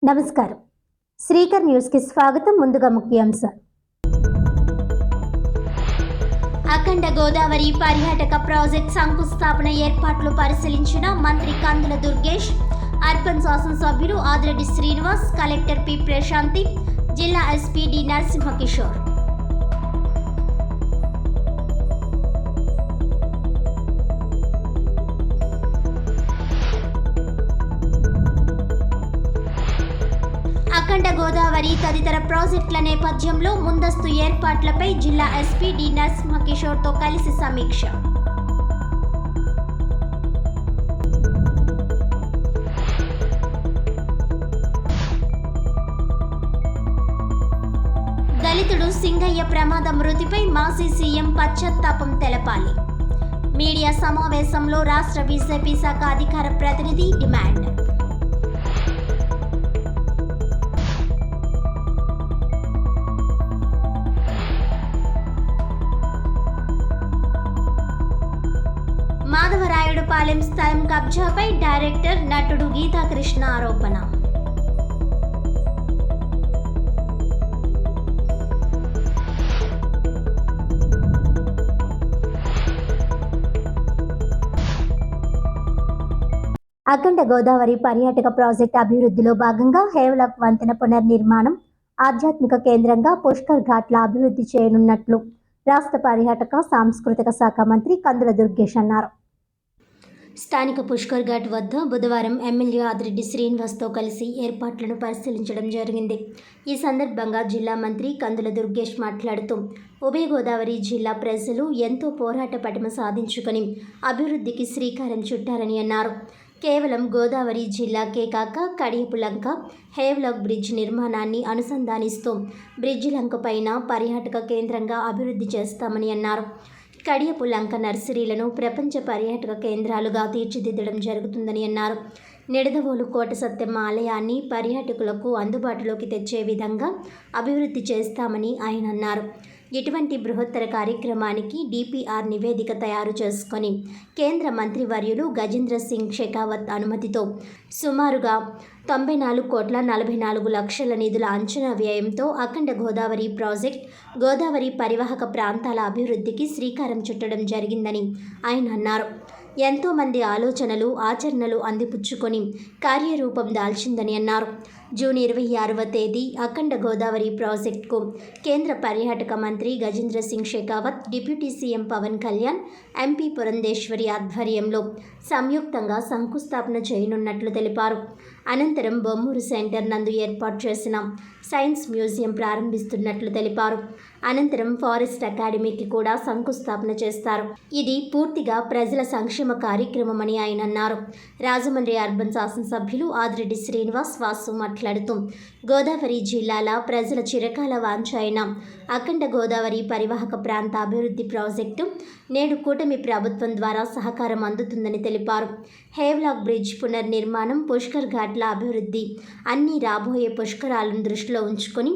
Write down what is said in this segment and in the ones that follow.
నమస్కారం. శ్రీకర్ న్యూస్ కి స్వాగతం. ముందుగా ముఖ్యాంశాలు. అఖండ గోదావరి పర్యాటక ప్రాజెక్ట్ శంకుస్థాపన ఏర్పాట్లు పరిశీలించిన మంత్రి కందుల దుర్గేష్, అర్బన్ శాసనసభ్యులు ఆదిరెడ్డి శ్రీనివాస్, కలెక్టర్ పి ప్రశాంతి, జిల్లా ఎస్పీ డి నరసింహకిషోర్. అఖండ గోదావరి తదితర ప్రాజెక్టుల నేపథ్యంలో ముందస్తు ఏర్పాట్లపై జిల్లా ఎస్పీ డి నరసింహకిషోర్తో కలిసి సమీక్ష. దళితుడు సింగయ్య ప్రమాద మృతిపై మాజీ సీఎం పశ్చాత్తాపం తెలపాలి. మీడియా సమావేశంలో రాష్ట్ర బీజేపీ శాఖ అధికార ప్రతినిధి డిమాండ్. మాధవరాయుడుపాలెం స్థలం కబ్జాపై డైరెక్టర్ నటుడు గీతాకృష్ణ ఆరోపణ. అఖండ గోదావరి పర్యాటక ప్రాజెక్టు అభివృద్ధిలో భాగంగా హేవ్లాక్ వంతెన పునర్నిర్మాణం ఆధ్యాత్మిక కేంద్రంగా పుష్కర్ ఘాట్ల అభివృద్ధి చేయనున్నట్లు రాష్ట్ర పర్యాటక సాంస్కృతిక శాఖ మంత్రి కందుల దుర్గేష్ అన్నారు. స్థానిక పుష్కర్ ఘాట్ వద్ద బుధవారం ఎమ్మెల్యే ఆదిరెడ్డి శ్రీనివాస్తో కలిసి ఏర్పాట్లను పరిశీలించడం జరిగింది. ఈ సందర్భంగా జిల్లా మంత్రి కందుల దుర్గేష్ మాట్లాడుతూ, ఉభయ గోదావరి జిల్లా ప్రజలు ఎంతో పోరాట పటిమ సాధించుకొని అభివృద్ధికి శ్రీకారం చుట్టారని అన్నారు. కేవలం గోదావరి జిల్లాకే కాక కడియపు లంక, హేవ్లాక్ బ్రిడ్జ్ నిర్మాణాన్ని అనుసంధానిస్తూ బ్రిడ్జి లంక పైన పర్యాటక కేంద్రంగా అభివృద్ధి చేస్తామని అన్నారు. కడియపు లంక నర్సరీలను ప్రపంచ పర్యాటక కేంద్రాలుగా తీర్చిదిద్దడం జరుగుతుందని అన్నారు. నిడదవోలు కోట సత్యమ్మ ఆలయాన్ని పర్యాటకులకు అందుబాటులోకి తెచ్చే విధంగా అభివృద్ధి చేస్తామని ఆయన అన్నారు. ఇటువంటి బృహత్తర కార్యక్రమానికి డిపిఆర్ నివేదిక తయారు చేసుకొని కేంద్ర మంత్రివర్యులు గజేంద్ర సింగ్ షెకావత్ అనుమతితో సుమారుగా 94,44,00,00,000 నిధుల అంచనా వ్యయంతో అఖండ గోదావరి ప్రాజెక్ట్ గోదావరి పరివాహక ప్రాంతాల అభివృద్ధికి శ్రీకారం చుట్టడం జరిగిందని ఆయన అన్నారు. ఎంతోమంది ఆలోచనలు, ఆచరణలు అందిపుచ్చుకొని కార్యరూపం దాల్చిందని అన్నారు. జూన్ 26వ తేదీ అఖండ గోదావరి ప్రాజెక్టుకు కేంద్ర పర్యాటక మంత్రి Gajendra Singh Shekhawat, deputy CM Pawan Kalyan, MP Purandeswari ఆధ్వర్యంలో సంయుక్తంగా శంకుస్థాపన చేయనున్నట్లు తెలిపారు. అనంతరం బొమ్మూరు సెంటర్ నందు ఏర్పాటు చేసిన సైన్స్ మ్యూజియం ప్రారంభిస్తున్నట్లు తెలిపారు. అనంతరం ఫారెస్ట్ అకాడమీకి కూడా శంకుస్థాపన చేస్తారు. ఇది పూర్తిగా ప్రజల సంక్షేమ కార్యక్రమమని ఆయన అన్నారు. రాజమండ్రి అర్బన్ శాసనసభ్యులు ఆదిరెడ్డి శ్రీనివాస్ వాసు మాట్లాడుతూ, గోదావరి జిల్లాల ప్రజల చిరకాల వాంఛ అయిన అఖండ గోదావరి పరివాహక ప్రాంత అభివృద్ధి ప్రాజెక్టు నేడు కూటమి ప్రభుత్వం ద్వారా సహకారం అందుతుందని తెలిపారు. హేవ్లాక్ బ్రిడ్జ్ పునర్నిర్మాణం, పుష్కర్ ఘాట్ల అభివృద్ధి అన్ని రాబోయే పుష్కరాలను దృష్టిలో ఉంచుకొని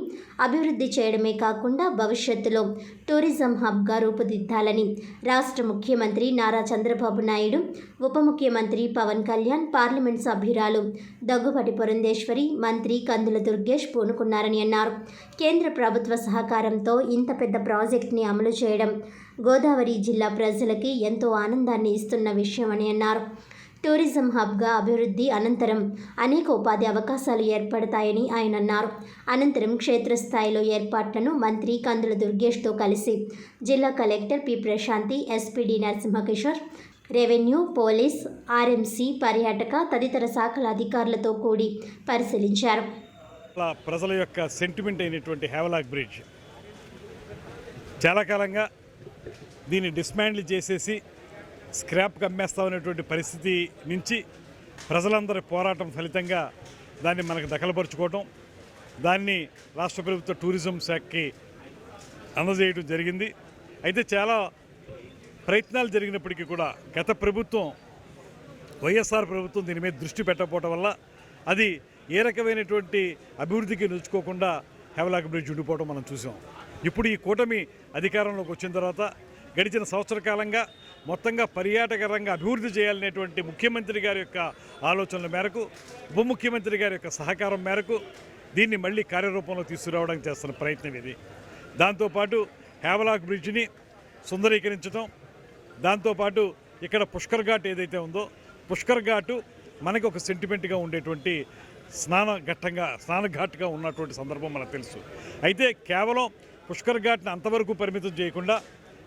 అభివృద్ధి చేయడమే కాకుండా భవిష్యత్తులో టూరిజం హబ్గా రూపుదిద్దాలని రాష్ట్ర ముఖ్యమంత్రి నారా చంద్రబాబు నాయుడు, ఉప ముఖ్యమంత్రి పవన్ కళ్యాణ్, పార్లమెంట్ సభ్యురాలు దగ్గుబాటి పురంధేశ్వరి, మంత్రి కందుల దుర్గేష్ పూనుకున్నారని అన్నారు. కేంద్ర ప్రభుత్వ సహకారంతో ఇంత పెద్ద ప్రాజెక్టుని అమలు చేయడం గోదావరి జిల్లా ప్రజలకి ఎంతో ఆనందాన్ని ఇస్తున్న విషయమని అన్నారు. టూరిజం హబ్గా అభివృద్ధి అనంతరం అనేక ఉపాధి అవకాశాలు ఏర్పడతాయని ఆయన అన్నారు. అనంతరం క్షేత్రస్థాయిలో ఏర్పాట్లను మంత్రి కందుల దుర్గేష్తో కలిసి జిల్లా collector P Prashanti, SP D Narasimhakishore, revenue, police, RMC, పర్యాటక తదితర శాఖల అధికారులతో కూడి పరిశీలించారు. ప్రజల యొక్క సెంటిమెంట్ అయినటువంటి హేవ్లాక్ బ్రిడ్జ్ చాలా కాలంగా దీన్ని డిస్మాండిల్ చేసేసి స్క్రాప్కి అమ్మేస్తామనేటువంటి పరిస్థితి నుంచి ప్రజలందరి పోరాటం ఫలితంగా దాన్ని మనకు దఖలుపరుచుకోవటం, దాన్ని రాష్ట్ర ప్రభుత్వ టూరిజం శాఖకి అందజేయడం జరిగింది. అయితే చాలా ప్రయత్నాలు జరిగినప్పటికీ కూడా గత ప్రభుత్వం, వైఎస్ఆర్ ప్రభుత్వం దీని మీద దృష్టి పెట్టకపోవడం వల్ల అది ఏ రకమైనటువంటి అభివృద్ధికి నిలుచుకోకుండా హేవ్లాక్ బ్రిడ్జ్ ఉండిపోవడం మనం చూసాం. ఇప్పుడు ఈ కూటమి అధికారంలోకి వచ్చిన తర్వాత గడిచిన సంవత్సర కాలంగా మొత్తంగా పర్యాటక రంగ అభివృద్ధి చేయాలనేటువంటి ముఖ్యమంత్రి గారి యొక్క ఆలోచనల మేరకు, ఉప ముఖ్యమంత్రి గారి యొక్క సహకారం మేరకు దీన్ని మళ్ళీ కార్యరూపంలో తీసుకురావడానికి చేస్తున్న ప్రయత్నం ఇది. దాంతోపాటు హ్యావలాక్ బ్రిడ్జిని సుందరీకరించడం, దాంతోపాటు ఇక్కడ పుష్కర్ ఘాట్ ఏదైతే ఉందో పుష్కర్ ఘాటు మనకు ఒక సెంటిమెంట్గా ఉండేటువంటి స్నానఘాట్గా ఉన్నటువంటి సందర్భం మనకు తెలుసు. అయితే కేవలం పుష్కర్ ఘాట్ని అంతవరకు పరిమితం చేయకుండా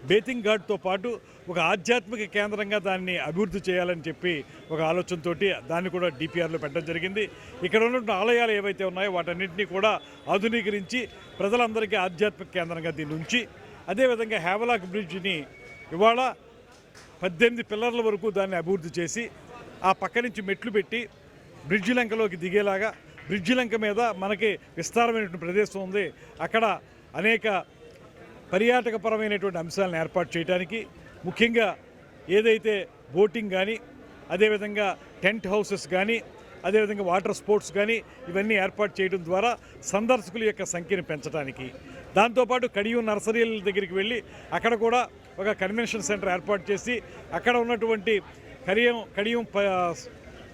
బేతింగ్ ఘాట్తో పాటు ఒక ఆధ్యాత్మిక కేంద్రంగా దాన్ని అభివృద్ధి చేయాలని చెప్పి ఒక ఆలోచనతోటి దాన్ని కూడా డిపిఆర్లో పెట్టడం జరిగింది. ఇక్కడ ఉన్నటువంటి ఆలయాలు ఏవైతే ఉన్నాయో వాటన్నింటినీ కూడా ఆధునీకరించి ప్రజలందరికీ ఆధ్యాత్మిక కేంద్రంగా దీన్ని ఉంచి, అదేవిధంగా హ్యావలాక్ బ్రిడ్జిని ఇవాళ 18 పిల్లర్ల వరకు దాన్ని అభివృద్ధి చేసి ఆ పక్క నుంచి మెట్లు పెట్టి బ్రిడ్జి లంకలోకి దిగేలాగా, బ్రిడ్జి లంక మీద మనకి విస్తారమైనటువంటి ప్రదేశం ఉంది. అక్కడ అనేక పర్యాటకపరమైనటువంటి అంశాలను ఏర్పాటు చేయడానికి, ముఖ్యంగా ఏదైతే బోటింగ్ కానీ, అదేవిధంగా టెంట్ హౌసెస్ కానీ, అదేవిధంగా వాటర్ స్పోర్ట్స్ కానీ ఇవన్నీ ఏర్పాటు చేయడం ద్వారా సందర్శకుల యొక్క సంఖ్యను పెంచడానికి, దాంతోపాటు కడియం నర్సరీల దగ్గరికి వెళ్ళి అక్కడ కూడా ఒక కన్వెన్షన్ సెంటర్ ఏర్పాటు చేసి అక్కడ ఉన్నటువంటి కడియం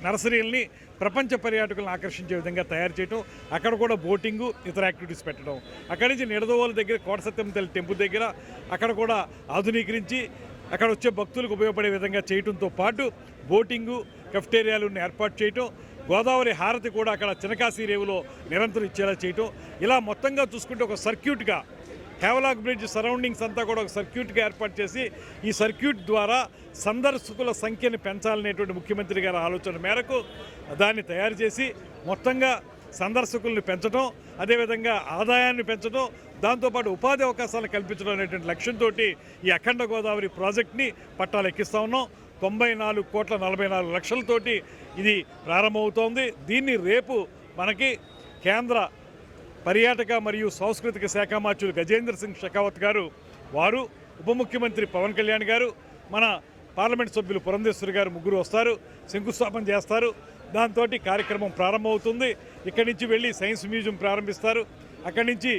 నర్సరీల్ని ప్రపంచ పర్యాటకులను ఆకర్షించే విధంగా తయారు చేయడం, అక్కడ కూడా బోటింగు ఇతర యాక్టివిటీస్ పెట్టడం, అక్కడి నుంచి నిడదవోలు దగ్గర కోటసత్యం తల్లి టెంపుల్ దగ్గర అక్కడ కూడా ఆధునీకరించి అక్కడ వచ్చే భక్తులకు ఉపయోగపడే విధంగా చేయడంతో పాటు బోటింగు కెఫ్టేరియాలను ఏర్పాటు చేయటం, గోదావరి హారతి కూడా అక్కడ చినకాశీ రేవులో నిరంతరం ఇచ్చేలా చేయటం, ఇలా మొత్తంగా చూసుకుంటే ఒక సర్క్యూట్గా హ్యావలాక్ బ్రిడ్జ్ సరౌండింగ్స్ అంతా కూడా ఒక సర్క్యూట్గా ఏర్పాటు చేసి ఈ సర్క్యూట్ ద్వారా సందర్శకుల సంఖ్యను పెంచాలనేటువంటి ముఖ్యమంత్రి గారి ఆలోచన మేరకు దాన్ని తయారు చేసి మొత్తంగా సందర్శకుల్ని పెంచడం, అదేవిధంగా ఆదాయాన్ని పెంచడం, దాంతోపాటు ఉపాధి అవకాశాలను కల్పించడం అనేటువంటి లక్ష్యంతో ఈ అఖండ గోదావరి ప్రాజెక్ట్ని పట్టాలెక్కిస్తూ ఉన్నాం. 94,44,00,000తోటి ఇది ప్రారంభమవుతోంది. దీన్ని రేపు మనకి కేంద్ర పర్యాటక మరియు సాంస్కృతిక శాఖ మంత్రులు గజేంద్ర సింగ్ షెకావత్ గారు, వారు ఉప ముఖ్యమంత్రి పవన్ కళ్యాణ్ గారు, మన పార్లమెంట్ సభ్యులు పురంధేశ్వరి గారు ముగ్గురు వస్తారు, శంకుస్థాపన చేస్తారు. దాంతో కార్యక్రమం ప్రారంభమవుతుంది. ఇక్కడి నుంచి వెళ్ళి సైన్స్ మ్యూజియం ప్రారంభిస్తారు. అక్కడి నుంచి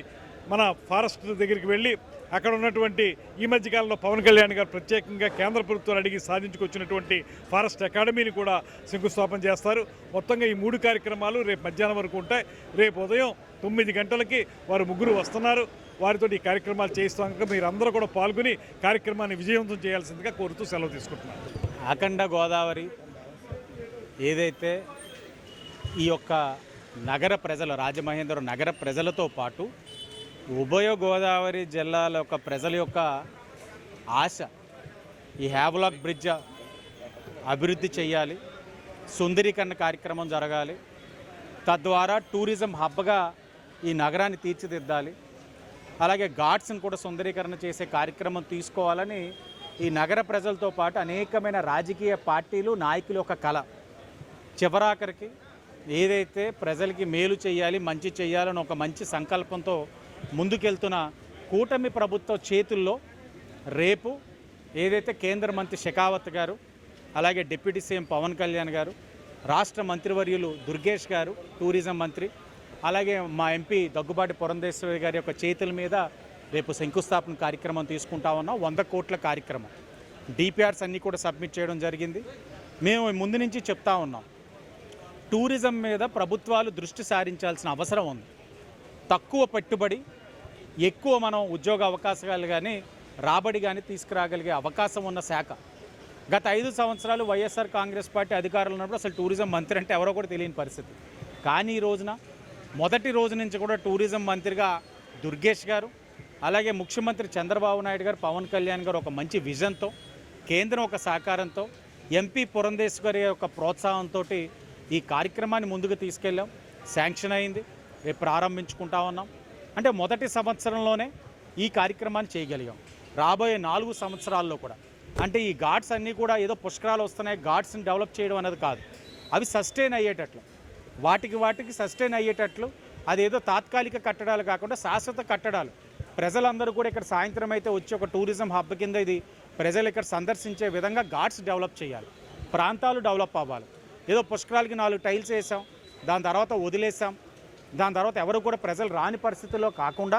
మన ఫారెస్ట్ దగ్గరికి వెళ్ళి అక్కడ ఉన్నటువంటి ఈ మధ్యకాలంలో పవన్ కళ్యాణ్ గారు ప్రత్యేకంగా కేంద్ర ప్రభుత్వాలు అడిగి సాధించుకొచ్చినటువంటి ఫారెస్ట్ అకాడమీని కూడా శంకుస్థాపన చేస్తారు. మొత్తంగా ఈ 3 కార్యక్రమాలు రేపు మధ్యాహ్నం వరకు ఉంటాయి. రేపు ఉదయం 9 గంటలకి వారు ముగ్గురు వస్తున్నారు. వారితో ఈ కార్యక్రమాలు చేయిస్తాక మీరందరూ కూడా పాల్గొని కార్యక్రమాన్ని విజయవంతం చేయాల్సిందిగా కోరుతూ సెలవు తీసుకుంటున్నారు. అఖండ గోదావరి ఏదైతే ఈ యొక్క నగర ప్రజలు, రాజమహేంద్రవరం నగర ప్రజలతో పాటు ఉభయ గోదావరి జిల్లాల యొక్క ప్రజల యొక్క ఆశ, ఈ హ్యావలాక్ బ్రిడ్జ్ అభివృద్ధి చేయాలి, సుందరీకరణ కార్యక్రమం జరగాలి, తద్వారా టూరిజం హబ్గా ఈ నగరాన్ని తీర్చిదిద్దాలి, అలాగే ఘాట్స్ని కూడా సుందరీకరణ చేసే కార్యక్రమం తీసుకోవాలని ఈ నగర ప్రజలతో పాటు అనేకమైన రాజకీయ పార్టీలు, నాయకుల యొక్క కళ. చివరాఖరికి ఏదైతే ప్రజలకి మేలు చేయాలి, మంచి చేయాలని ఒక మంచి సంకల్పంతో ముందుకెళ్తున్న కూటమి ప్రభుత్వ చేతుల్లో రేపు ఏదైతే కేంద్ర మంత్రి షెకావత్ గారు, అలాగే డిప్యూటీ సీఎం పవన్ కళ్యాణ్ గారు, రాష్ట్ర మంత్రివర్యులు దుర్గేష్ గారు టూరిజం మంత్రి, అలాగే మా ఎంపీ దగ్గుబాటి పురంధేశ్వరి గారి యొక్క చేతుల మీద రేపు శంకుస్థాపన కార్యక్రమం తీసుకుంటా ఉన్నాం. 100 కోట్ల కార్యక్రమం. డిపిఆర్స్ అన్నీ కూడా సబ్మిట్ చేయడం జరిగింది. మేము ముందు నుంచి చెప్తా ఉన్నాం, టూరిజం మీద ప్రభుత్వాలు దృష్టి సారించాల్సిన అవసరం ఉంది. తక్కువ పెట్టుబడి, ఎక్కువ మనం ఉద్యోగ అవకాశాలు కానీ రాబడి కానీ తీసుకురాగలిగే అవకాశం ఉన్న శాఖ. గత 5 సంవత్సరాలు వైఎస్ఆర్ కాంగ్రెస్ పార్టీ అధికారంలో ఉన్నప్పుడు అసలు టూరిజం మంత్రి అంటే ఎవరో కూడా తెలియని పరిస్థితి. కానీ ఈ రోజున మొదటి రోజు నుంచి కూడా టూరిజం మంత్రిగా దుర్గేష్ గారు, అలాగే ముఖ్యమంత్రి చంద్రబాబు నాయుడు గారు, పవన్ కళ్యాణ్ గారు ఒక మంచి విజన్తో, కేంద్రం ఒక సహకారంతో, ఎంపీ పురంధేశ్వరి గారి యొక్క ప్రోత్సాహంతో ఈ కార్యక్రమాన్ని ముందుకు తీసుకెళ్ళాం. శాంక్షన్ అయింది, రేపు ప్రారంభించుకుంటా ఉన్నాం. అంటే మొదటి సంవత్సరంలోనే ఈ కార్యక్రమాన్ని చేయగలిగాం. రాబోయే 4 సంవత్సరాల్లో కూడా, అంటే ఈ ఘాట్స్ అన్నీ కూడా ఏదో పుష్కరాలు వస్తున్నాయి, ఘాట్స్ని డెవలప్ చేయడం అనేది కాదు, అవి సస్టైన్ అయ్యేటట్లు, వాటికి సస్టైన్ అయ్యేటట్లు, అదేదో తాత్కాలిక కట్టడాలు కాకుండా శాశ్వత కట్టడాలు. ప్రజలందరూ కూడా ఇక్కడ సాయంత్రం అయితే వచ్చి ఒక టూరిజం హబ్ కింద ఇది ప్రజలు ఇక్కడ సందర్శించే విధంగా ఘాట్స్ డెవలప్ చేయాలి, ప్రాంతాలు డెవలప్ అవ్వాలి. ఏదో పుష్కరాలకి 4 టైల్స్ వేసాం, దాని తర్వాత వదిలేసాం, దాని తర్వాత ఎవరు కూడా ప్రజలు రాని పరిస్థితుల్లో కాకుండా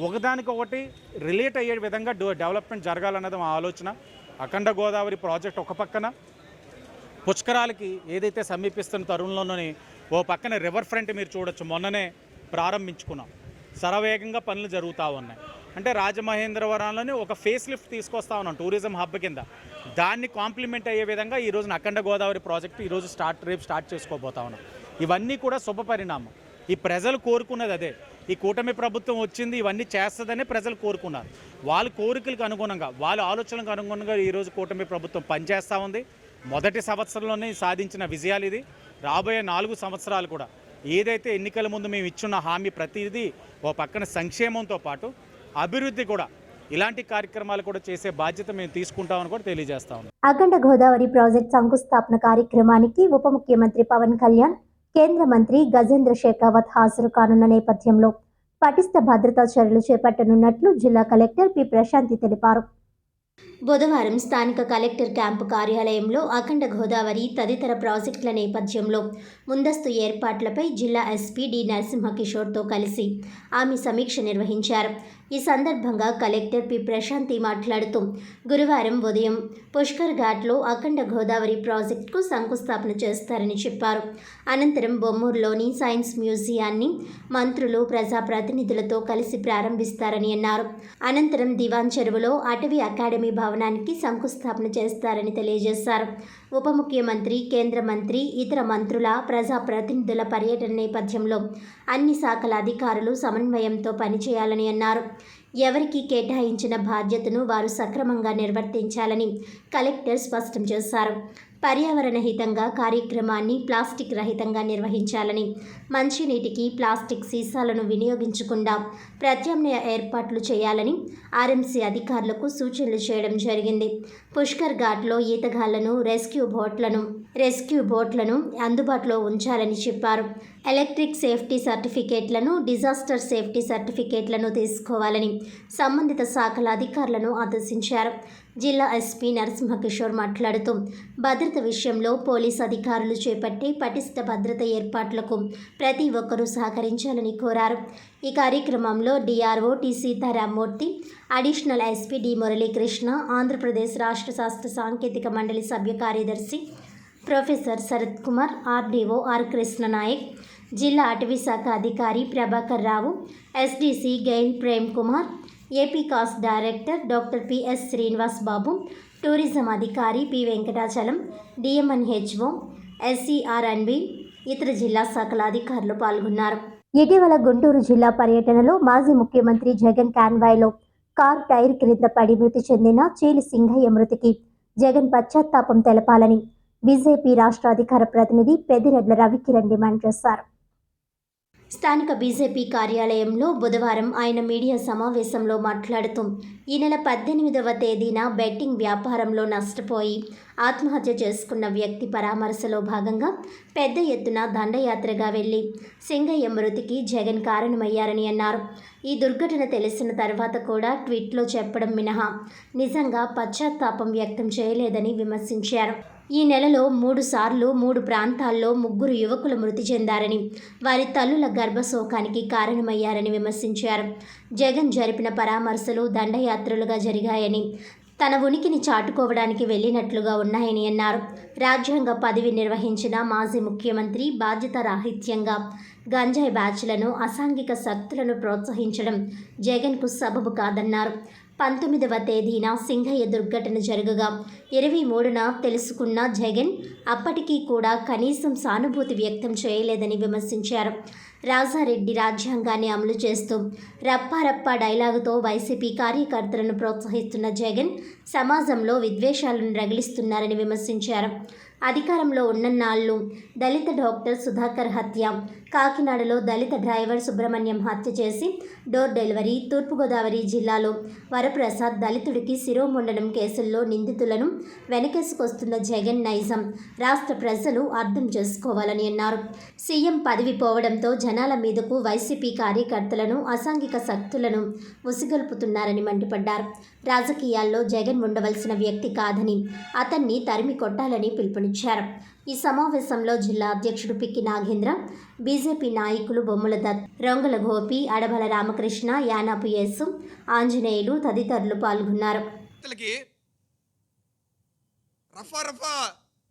ఒకదానికొకటి రిలేట్ అయ్యే విధంగా డెవలప్మెంట్ జరగాలన్నది మా ఆలోచన. అఖండ గోదావరి ప్రాజెక్ట్ ఒక పక్కన, పుష్కరాలకి ఏదైతే సమీపిస్తున్న తరుణంలోనే ఓ పక్కన రివర్ ఫ్రంట్ మీరు చూడొచ్చు, మొన్ననే ప్రారంభించుకున్నాం. శరవేగంగా పనులు జరుగుతూ ఉన్నాయి. అంటే రాజమహేంద్రవరంలోనే ఒక ఫేస్ లిఫ్ట్ తీసుకొస్తా ఉన్నాం టూరిజం హబ్ కింద. దాన్ని కాంప్లిమెంట్ అయ్యే విధంగా ఈరోజు అఖండ గోదావరి ప్రాజెక్టు ఈరోజు రేపు స్టార్ట్ చేసుకోబోతా ఉన్నాం. ఇవన్నీ కూడా శుభ పరిణామం. ఈ ప్రజలు కోరుకున్నది అదే. ఈ కూటమి ప్రభుత్వం వచ్చింది ఇవన్నీ చేస్తుందని ప్రజలు కోరుకున్నారు. వాళ్ళ కోరికలకు అనుగుణంగా, వాళ్ళ ఆలోచనలకు అనుగుణంగా ఈరోజు కూటమి ప్రభుత్వం పనిచేస్తూ ఉంది. మొదటి సంవత్సరంలోనే సాధించిన విజయాలు ఇది. రాబోయే 4 సంవత్సరాలు కూడా ఏదైతే ఎన్నికల ముందు మేము ఇచ్చున్న హామీ ప్రతిదీ ఓ పక్కన సంక్షేమంతో పాటు అభివృద్ధి కూడా, ఇలాంటి కార్యక్రమాలు కూడా చేసే బాధ్యత మేము తీసుకుంటామని కూడా తెలియజేస్తా ఉన్నాం. అఖండ గోదావరి ప్రాజెక్ట్ శంకుస్థాపన కార్యక్రమానికి ఉప ముఖ్యమంత్రి పవన్ కళ్యాణ్, కేంద్ర మంత్రి గజేంద్ర షెకావత్ హాజరు కానున్న నేపథ్యంలో పటిష్ట భద్రతా చర్యలు చేపట్టనున్నట్లు జిల్లా కలెక్టర్ పి ప్రశాంతి తెలిపారు. బుధవారం స్థానిక కలెక్టర్ క్యాంపు కార్యాలయంలో అఖండ గోదావరి తదితర ప్రాజెక్టుల నేపథ్యంలో ముందస్తు ఏర్పాట్లపై జిల్లా ఎస్పీ డి నరసింహకిషోర్తో కలిసి ఆమె సమీక్ష నిర్వహించారు. ఈ సందర్భంగా కలెక్టర్ పి ప్రశాంతి మాట్లాడుతూ గురువారం ఉదయం పుష్కర్ ఘాట్లో అఖండ గోదావరి ప్రాజెక్టుకు శంకుస్థాపన చేస్తారని చెప్పారు. అనంతరం బొమ్మూరులోని సైన్స్ మ్యూజియాన్ని మంత్రులు, ప్రజాప్రతినిధులతో కలిసి ప్రారంభిస్తారని అన్నారు. అనంతరం దివాన్ చెరువులో అటవీ అకాడమీ భవనానికి శంకుస్థాపన చేస్తారని తెలియజేశారు. ఉప ముఖ్యమంత్రి, కేంద్ర మంత్రి, ఇతర మంత్రుల, ప్రజాప్రతినిధుల పర్యటన నేపథ్యంలో అన్ని శాఖల అధికారులు సమన్వయంతో పనిచేయాలని అన్నారు. ఎవరికి కేటాయించిన బాధ్యతను వారు సక్రమంగా నిర్వర్తించాలని కలెక్టర్ స్పష్టం చేశారు. పర్యావరణ హితంగా కార్యక్రమాన్ని ప్లాస్టిక్ రహితంగా నిర్వహించాలని, మంచినీటికి ప్లాస్టిక్ సీసాలను వినియోగించకుండా ప్రత్యామ్నాయ ఏర్పాట్లు చేయాలని ఆర్ఎంసీ అధికారులకు సూచనలు చేయడం జరిగింది. పుష్కర్ ఘాట్లో ఈతగాళ్లను, రెస్క్యూ బోట్లను అందుబాటులో ఉంచాలని చెప్పారు. ఎలక్ట్రిక్ సేఫ్టీ సర్టిఫికేట్లను, డిజాస్టర్ సేఫ్టీ సర్టిఫికేట్లను తీసుకోవాలని సంబంధిత శాఖల అధికారులను ఆదేశించారు. జిల్లా ఎస్పీ నరసింహకిషోర్ మాట్లాడుతూ భద్రత విషయంలో పోలీస్ అధికారులు చేపట్టే పటిష్ట భద్రత ఏర్పాట్లకు ప్రతి ఒక్కరూ సహకరించాలని కోరారు. ఈ కార్యక్రమంలో DRO T Sitaramamurthy, additional SP D Muralikrishna, Andhra Pradesh రాష్ట్ర శాస్త్ర సాంకేతిక మండలి సభ్య కార్యదర్శి professor Sharath Kumar, RDO R Krishnanayak, జిల్లా అటవీ శాఖ అధికారి ప్రభాకర్ రావు, ఎస్డీసీ గెయిల్ Prem Kumar, AP COST director doctor PS Srinivas Babu, tourism అధికారి పి వెంకటాచలం, డిఎంఎన్హెచ్ఓ ఎస్సీఆర్ఎన్బి, ఇతర జిల్లా శాఖల అధికారులు పాల్గొన్నారు. ఇటీవల గుంటూరు జిల్లా పర్యటనలో మాజీ ముఖ్యమంత్రి జగన్ కాన్వాయ్లో కార్ టైర్ క్రింద పడి మృతి చెందిన చీలి సింగయ్య మృతికి జగన్ పశ్చాత్తాపం తెలపాలని బీజేపీ రాష్ట్ర అధికార ప్రతినిధి పెద్దిరెడ్ల రవికిరణ్ డిమాండ్ చేశారు. స్థానిక బీజేపీ కార్యాలయంలో బుధవారం ఆయన మీడియా సమావేశంలో మాట్లాడుతూ ఈ నెల 18వ తేదీన బెట్టింగ్ వ్యాపారంలో నష్టపోయి ఆత్మహత్య చేసుకున్న వ్యక్తి పరామర్శలో భాగంగా పెద్ద ఎత్తున దండయాత్రగా వెళ్లి సింగయ్య మృతికి జగన్ కారణమయ్యారని అన్నారు. ఈ దుర్ఘటన తెలిసిన తర్వాత కూడా ట్వీట్లో చెప్పడం మినహా నిజంగా పశ్చాత్తాపం వ్యక్తం చేయలేదని విమర్శించారు. ఈ నెలలో 3 సార్లు 3 ప్రాంతాల్లో 3 యువకులు మృతి చెందారని, వారి తల్లుల గర్భశోకానికి కారణమయ్యారని విమర్శించారు. జగన్ జరిపిన పరామర్శలు దండయాత్రలుగా జరిగాయని, తన ఉనికిని చాటుకోవడానికి వెళ్ళినట్లుగా ఉన్నాయని అన్నారు. రాజ్యాంగ పదవి నిర్వహించిన మాజీ ముఖ్యమంత్రి బాధ్యతారాహిత్యంగా గంజాయి బ్యాచ్లను, అసాంఘిక శక్తులను ప్రోత్సహించడం జగన్కు సబబు కాదన్నారు. 19వ తేదీన సింగయ్య దుర్ఘటన జరగగా 23న తెలుసుకున్న జగన్ అప్పటికీ కూడా కనీసం సానుభూతి వ్యక్తం చేయలేదని విమర్శించారు. రాజారెడ్డి రాజ్యాంగాన్ని అమలు చేస్తూ రప్పారప్ప డైలాగుతో వైసీపీ కార్యకర్తలను ప్రోత్సహిస్తున్న జగన్ సమాజంలో విద్వేషాలను రగిలిస్తున్నారని విమర్శించారు. అధికారంలో ఉన్నన్నాళ్ళు దళిత డాక్టర్ సుధాకర్ హత్య, కాకినాడలో దళిత డ్రైవర్ సుబ్రహ్మణ్యం హత్య చేసి డోర్ డెలివరీ, తూర్పుగోదావరి జిల్లాలో వరప్రసాద్ దళితుడికి శిరోముండనం కేసుల్లో నిందితులను వెనకేసుకొస్తున్న జగన్ నైజం రాష్ట్ర ప్రజలు అర్థం చేసుకోవాలని అన్నారు. సీఎం పదవి పోవడంతో జనాల మీదకు వైసీపీ కార్యకర్తలను, అసాంఘిక శక్తులను ఉసిగొల్పుతున్నారని మండిపడ్డారు. రాజకీయాల్లో జగన్ ఉండవలసిన వ్యక్తి కాదని, అతన్ని తరిమి కొట్టాలని పిలుపునిచ్చారు. ఈ సమావేశంలో జిల్లా అధ్యక్షుడు పిక్కి నాగేంద్ర, బీజేపీ నాయకులు బొమ్మల దత్, రొంగల గోపి, అడబల రామకృష్ణ, యానాపు యేసు, ఆంజనేయులు తదితరులు పాల్గొన్నారు. రఫా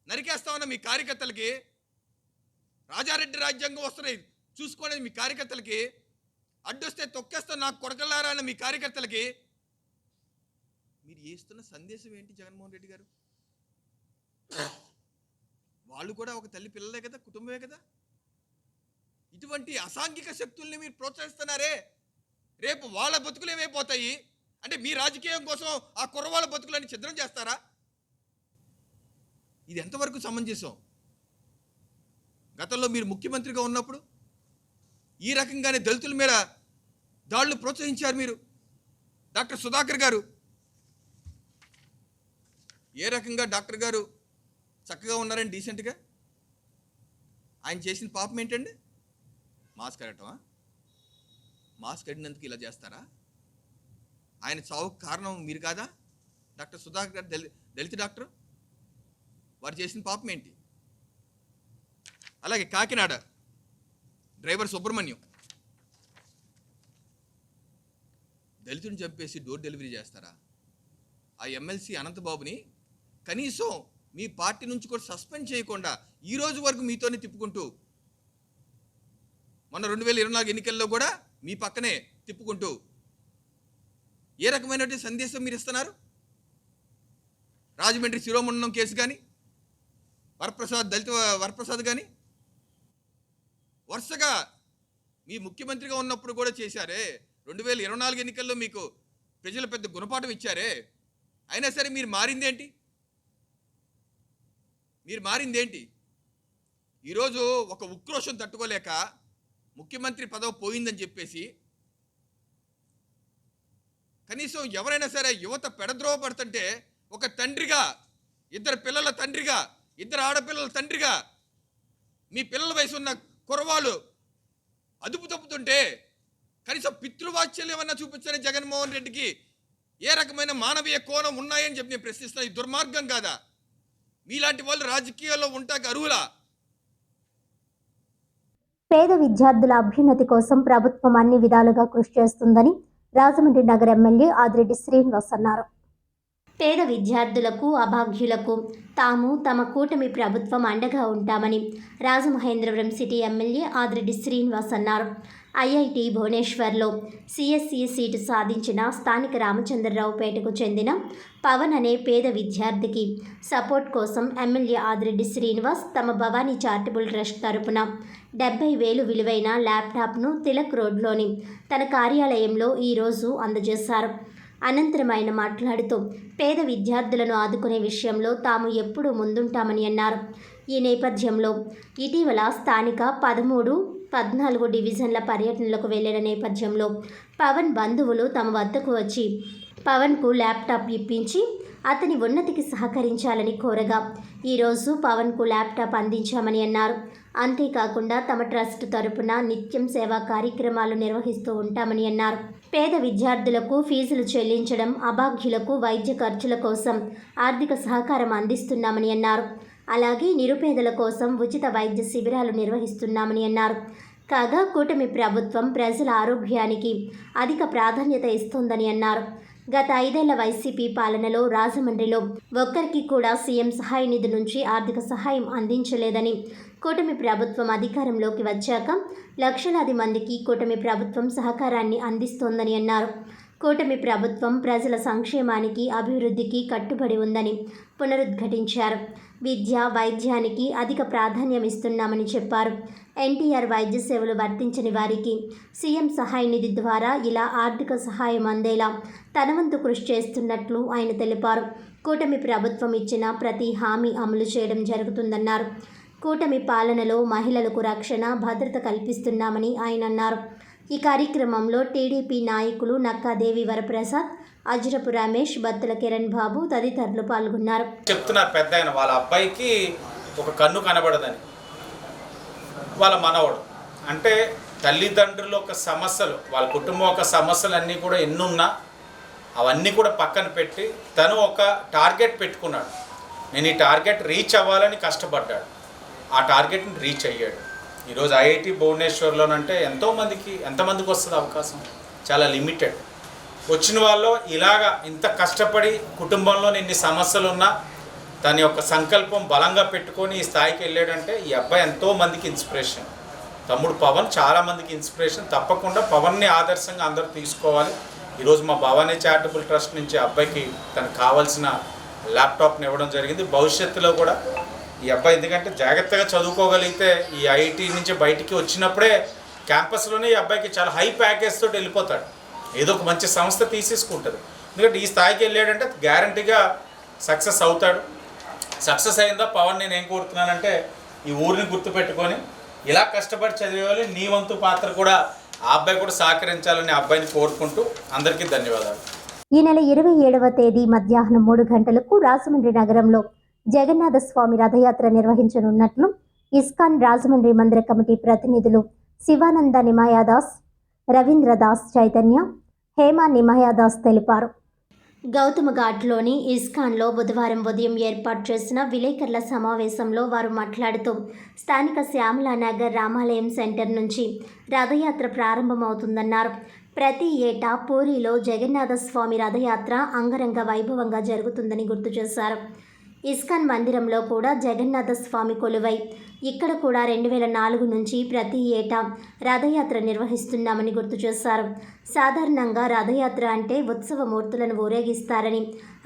నరికేస్తా ఉన్న మీ కార్యకర్తలకి, రాజారెడ్డి రాజ్యాంగం వస్తున్నాయి చూసుకోలేదు మీ కార్యకర్తలకి, అడ్డొస్తే తొక్కేస్తా నాకు కొడకలారా అన్న మీ కార్యకర్తలకి మీరు ఇస్తున్న సందేశం ఏంటి జగన్మోహన్ రెడ్డి గారు? వాళ్ళు కూడా ఒక తల్లి పిల్లలే కదా, కుటుంబమే కదా. ఇటువంటి అసాంఘిక శక్తుల్ని మీరు ప్రోత్సహిస్తున్నారే, రేపు వాళ్ళ బతుకులు ఏమైపోతాయి అంటే మీ రాజకీయం కోసం ఆ కుర్రవాళ్ళ బతుకులని ఛిద్రం చేస్తారా? ఇది ఎంతవరకు సమంజసం? గతంలో మీరు ముఖ్యమంత్రిగా ఉన్నప్పుడు ఈ రకంగానే దళితుల మీద దాడులు ప్రోత్సహించారు మీరు. డాక్టర్ సుధాకర్ గారు ఏ రకంగా డాక్టర్ గారు చక్కగా ఉన్నారని డీసెంట్గా, ఆయన చేసిన పాపం ఏంటండి? మాస్క్ అడటమా? మాస్క్ అడిగినందుకు ఇలా చేస్తారా? ఆయన చావుకు కారణం మీరు కాదా? డాక్టర్ సుధాకర్ గారు దళిత డాక్టర్, వారు చేసిన పాపం ఏంటి? అలాగే కాకినాడ డ్రైవర్ సుబ్రహ్మణ్యం దళితుని చంపేసి డోర్ డెలివరీ చేస్తారా? ఆ ఎమ్మెల్సీ అనంతబాబుని కనీసం మీ పార్టీ నుంచి కూడా సస్పెండ్ చేయకుండా ఈ రోజు వరకు మీతోనే తిప్పుకుంటూ, మొన్న 2024 ఎన్నికల్లో కూడా మీ పక్కనే తిప్పుకుంటూ ఏ రకమైనటువంటి సందేశం మీరు ఇస్తున్నారు? రాజమండ్రి శిరోమండలం కేసు కానీ, దళిత వరప్రసాద్ కానీ వరుసగా మీ ముఖ్యమంత్రిగా ఉన్నప్పుడు కూడా చేశారే. 2024 ఎన్నికల్లో మీకు ప్రజలు పెద్ద గుణపాఠం ఇచ్చారే. అయినా సరే మీరు మారిందేంటి? ఈరోజు ఒక ఉక్రోషం తట్టుకోలేక ముఖ్యమంత్రి పదవి పోయిందని చెప్పేసి కనీసం ఎవరైనా సరే యువత పెడద్రోవ పడుతుంటే ఒక తండ్రిగా, ఇద్దరు పిల్లల తండ్రిగా, ఇద్దరు ఆడపిల్లల తండ్రిగా మీ పిల్లల వయసు ఉన్న కుర్రవాళ్ళు అదుపు తప్పుతుంటే కనీసం పితృవాత్సల్యం ఏమన్నా చూపించని జగన్మోహన్ రెడ్డికి ఏ రకమైన మానవీయ కోణం ఉన్నాయని చెప్పి నేను ప్రశ్నిస్తున్నా. ఈ దుర్మార్గం కాదా? మీలాంటి వాళ్ళు రాజకీయాల్లో ఉంటాక అర్హులా? పేద విద్యార్థుల అభ్యున్నతి కోసం ప్రభుత్వం అన్ని విధాలుగా కృషి చేస్తుందని రాజమండ్రి నగర ఎమ్మెల్యే ఆదిరెడ్డి శ్రీనివాస్ అన్నారు. పేద విద్యార్థులకు, అభాగ్యులకు తాము తమ కూటమి ప్రభుత్వం అండగా ఉంటామని రాజమహేంద్రవరం సిటీ ఎమ్మెల్యే ఆదిరెడ్డి శ్రీనివాస్ అన్నారు. ఐఐటి భువనేశ్వర్లో సిఎస్ఈ సీటు సాధించిన స్థానిక రామచంద్రరావుపేటకు చెందిన పవన్ అనే పేద విద్యార్థికి సపోర్ట్ కోసం ఎమ్మెల్యే ఆదిరెడ్డి శ్రీనివాస్ తమ భవానీ చారిటబుల్ ట్రస్ట్ తరపున 70,000 విలువైన ల్యాప్టాప్ను తిలక్ రోడ్లోని తన కార్యాలయంలో ఈరోజు అందజేశారు. అనంతరం ఆయన మాట్లాడుతూ పేద విద్యార్థులను ఆదుకునే విషయంలో తాము ఎప్పుడూ ముందుంటామని అన్నారు. ఈ నేపథ్యంలో ఇటీవల స్థానిక 13, 14 డివిజన్ల పర్యటనలకు వెళ్లిన నేపథ్యంలో పవన్ బంధువులు తమ వద్దకు వచ్చి పవన్కు ల్యాప్టాప్ ఇప్పించి అతని ఉన్నతికి సహకరించాలని కోరగా ఈరోజు పవన్కు ల్యాప్టాప్ అందించామని అన్నారు. అంతేకాకుండా తమ ట్రస్ట్ తరపున నిత్యం సేవా కార్యక్రమాలు నిర్వహిస్తూ ఉంటామని అన్నారు. పేద విద్యార్థులకు ఫీజులు చెల్లించడం, అభాగ్యులకు వైద్య ఖర్చుల కోసం ఆర్థిక సహకారం అందిస్తున్నామని అన్నారు. అలాగే నిరుపేదల కోసం ఉచిత వైద్య శిబిరాలు నిర్వహిస్తున్నామని అన్నారు. కాగా కూటమి ప్రభుత్వం ప్రజల ఆరోగ్యానికి అధిక ప్రాధాన్యత ఇస్తోందని అన్నారు. గత 5 ఏళ్ల వైసీపీ పాలనలో రాజమండ్రిలో ఒక్కరికి కూడా సీఎం సహాయ నిధి నుంచి ఆర్థిక సహాయం అందించలేదని, కూటమి ప్రభుత్వం అధికారంలోకి వచ్చాక లక్షలాది మందికి కూటమి ప్రభుత్వం సహకారాన్ని అందిస్తోందని అన్నారు. కూటమి ప్రభుత్వం ప్రజల సంక్షేమానికి, అభివృద్ధికి కట్టుబడి ఉందని పునరుద్ఘాటించారు. విద్య, వైద్యానికి అధిక ప్రాధాన్యం ఇస్తున్నామని చెప్పారు. ఎన్టీఆర్ వైద్య సేవలు వర్తించని వారికి సీఎం సహాయ నిధి ద్వారా ఇలా ఆర్థిక సహాయం అందేలా తన వంతు కృషి చేస్తున్నట్లు ఆయన తెలిపారు. కూటమి ప్రభుత్వం ఇచ్చిన ప్రతి హామీ అమలు చేయడం జరుగుతుందన్నారు. కూటమి పాలనలో మహిళలకు రక్షణ, భద్రత కల్పిస్తున్నామని ఆయన అన్నారు. ఈ కార్యక్రమంలో టీడీపీ నాయకులు నక్కాదేవి వరప్రసాద్, అజ్రపు రమేష్, బత్తుల కిరణ్ బాబు తదితరులు పాల్గొన్నారు. చెప్తున్నారు పెద్ద ఆయన వాళ్ళ అబ్బాయికి ఒక కన్ను కనబడదని, వాళ్ళ మనవడు అంటే తల్లిదండ్రుల ఒక సమస్యలు, వాళ్ళ కుటుంబం ఒక సమస్యలు అన్నీ కూడా ఎన్నున్నా అవన్నీ కూడా పక్కన పెట్టి తను ఒక టార్గెట్ పెట్టుకున్నాడు. నేను ఈ టార్గెట్ రీచ్ అవ్వాలని కష్టపడ్డాడు. ఆ టార్గెట్ని రీచ్ అయ్యాడు. ఈరోజు ఐఐటి భువనేశ్వర్లోనంటే ఎంతమందికి వస్తుంది అవకాశం? చాలా లిమిటెడ్. వచ్చిన వాళ్ళు ఇలాగా ఇంత కష్టపడి కుటుంబంలో ఇన్ని సమస్యలు ఉన్నా తన యొక్క సంకల్పం బలంగా పెట్టుకొని ఈ స్థాయికి వెళ్ళాడంటే ఈ అబ్బాయి ఎంతోమందికి ఇన్స్పిరేషన్. తమ్ముడు పవన్ చాలామందికి ఇన్స్పిరేషన్. తప్పకుండా పవన్ని ఆదర్శంగా అందరూ తీసుకోవాలి. ఈరోజు మా భవానీ చారిటబుల్ ట్రస్ట్ నుంచి అబ్బాయికి తనకు కావాల్సిన ల్యాప్టాప్ని ఇవ్వడం జరిగింది. భవిష్యత్తులో కూడా ఈ అబ్బాయి ఎందుకంటే జాగ్రత్తగా చదువుకోగలిగితే ఈ ఐఐటి నుంచి బయటికి వచ్చినప్పుడే క్యాంపస్లోనే ఈ అబ్బాయికి చాలా హై ప్యాకేజ్ తోటి వెళ్ళిపోతాడు. ఏదో ఒక మంచి సంస్థ తీసేసుకుంటుంది. ఎందుకంటే ఈ స్థాయికి వెళ్ళాడంటే గ్యారంటీగా సక్సెస్ అవుతాడు. సక్సెస్ అయిందా పవన్ నేను ఏం కోరుతున్నానంటే ఈ ఊరిని గుర్తుపెట్టుకొని ఇలా కష్టపడి చదివేవాళ్ళు నీ వంతు పాత్ర కూడా ఆ అబ్బాయి కూడా సహకరించాలని అబ్బాయిని కోరుకుంటూ అందరికీ ధన్యవాదాలు. ఈ నెల 27వ తేదీ మధ్యాహ్నం 3 గంటలకు రాజమండ్రి నగరంలో జగన్నాథ స్వామి రథయాత్ర నిర్వహించనున్నట్లు ఇస్కాన్ రాజమండ్రి మందిర కమిటీ ప్రతినిధులు శివానంద నిమాయాదాస్, రవీంద్రదాస్ చైతన్య, హేమ నిమాయాదాస్ తెలిపారు. గౌతమ ఘాట్లోని ఇస్కాన్లో బుధవారం ఉదయం ఏర్పాటు చేసిన విలేకరుల సమావేశంలో వారు మాట్లాడుతూ స్థానిక శ్యామలానగర్ రామాలయం సెంటర్ నుంచి రథయాత్ర ప్రారంభమవుతుందన్నారు. ప్రతి ఏటా పూరిలో జగన్నాథ స్వామి రథయాత్ర అంగరంగ వైభవంగా జరుగుతుందని గుర్తు చేశారు. ఇస్కాన్ మందిరంలో కూడా జగన్నాథ స్వామి కొలువై ఇక్కడ కూడా 2004 నుంచి ప్రతి ఏటా రథయాత్ర నిర్వహిస్తున్నామని గుర్తు చేశారు. సాధారణంగా రథయాత్ర అంటే ఉత్సవమూర్తులను ఊరేగిస్తారని,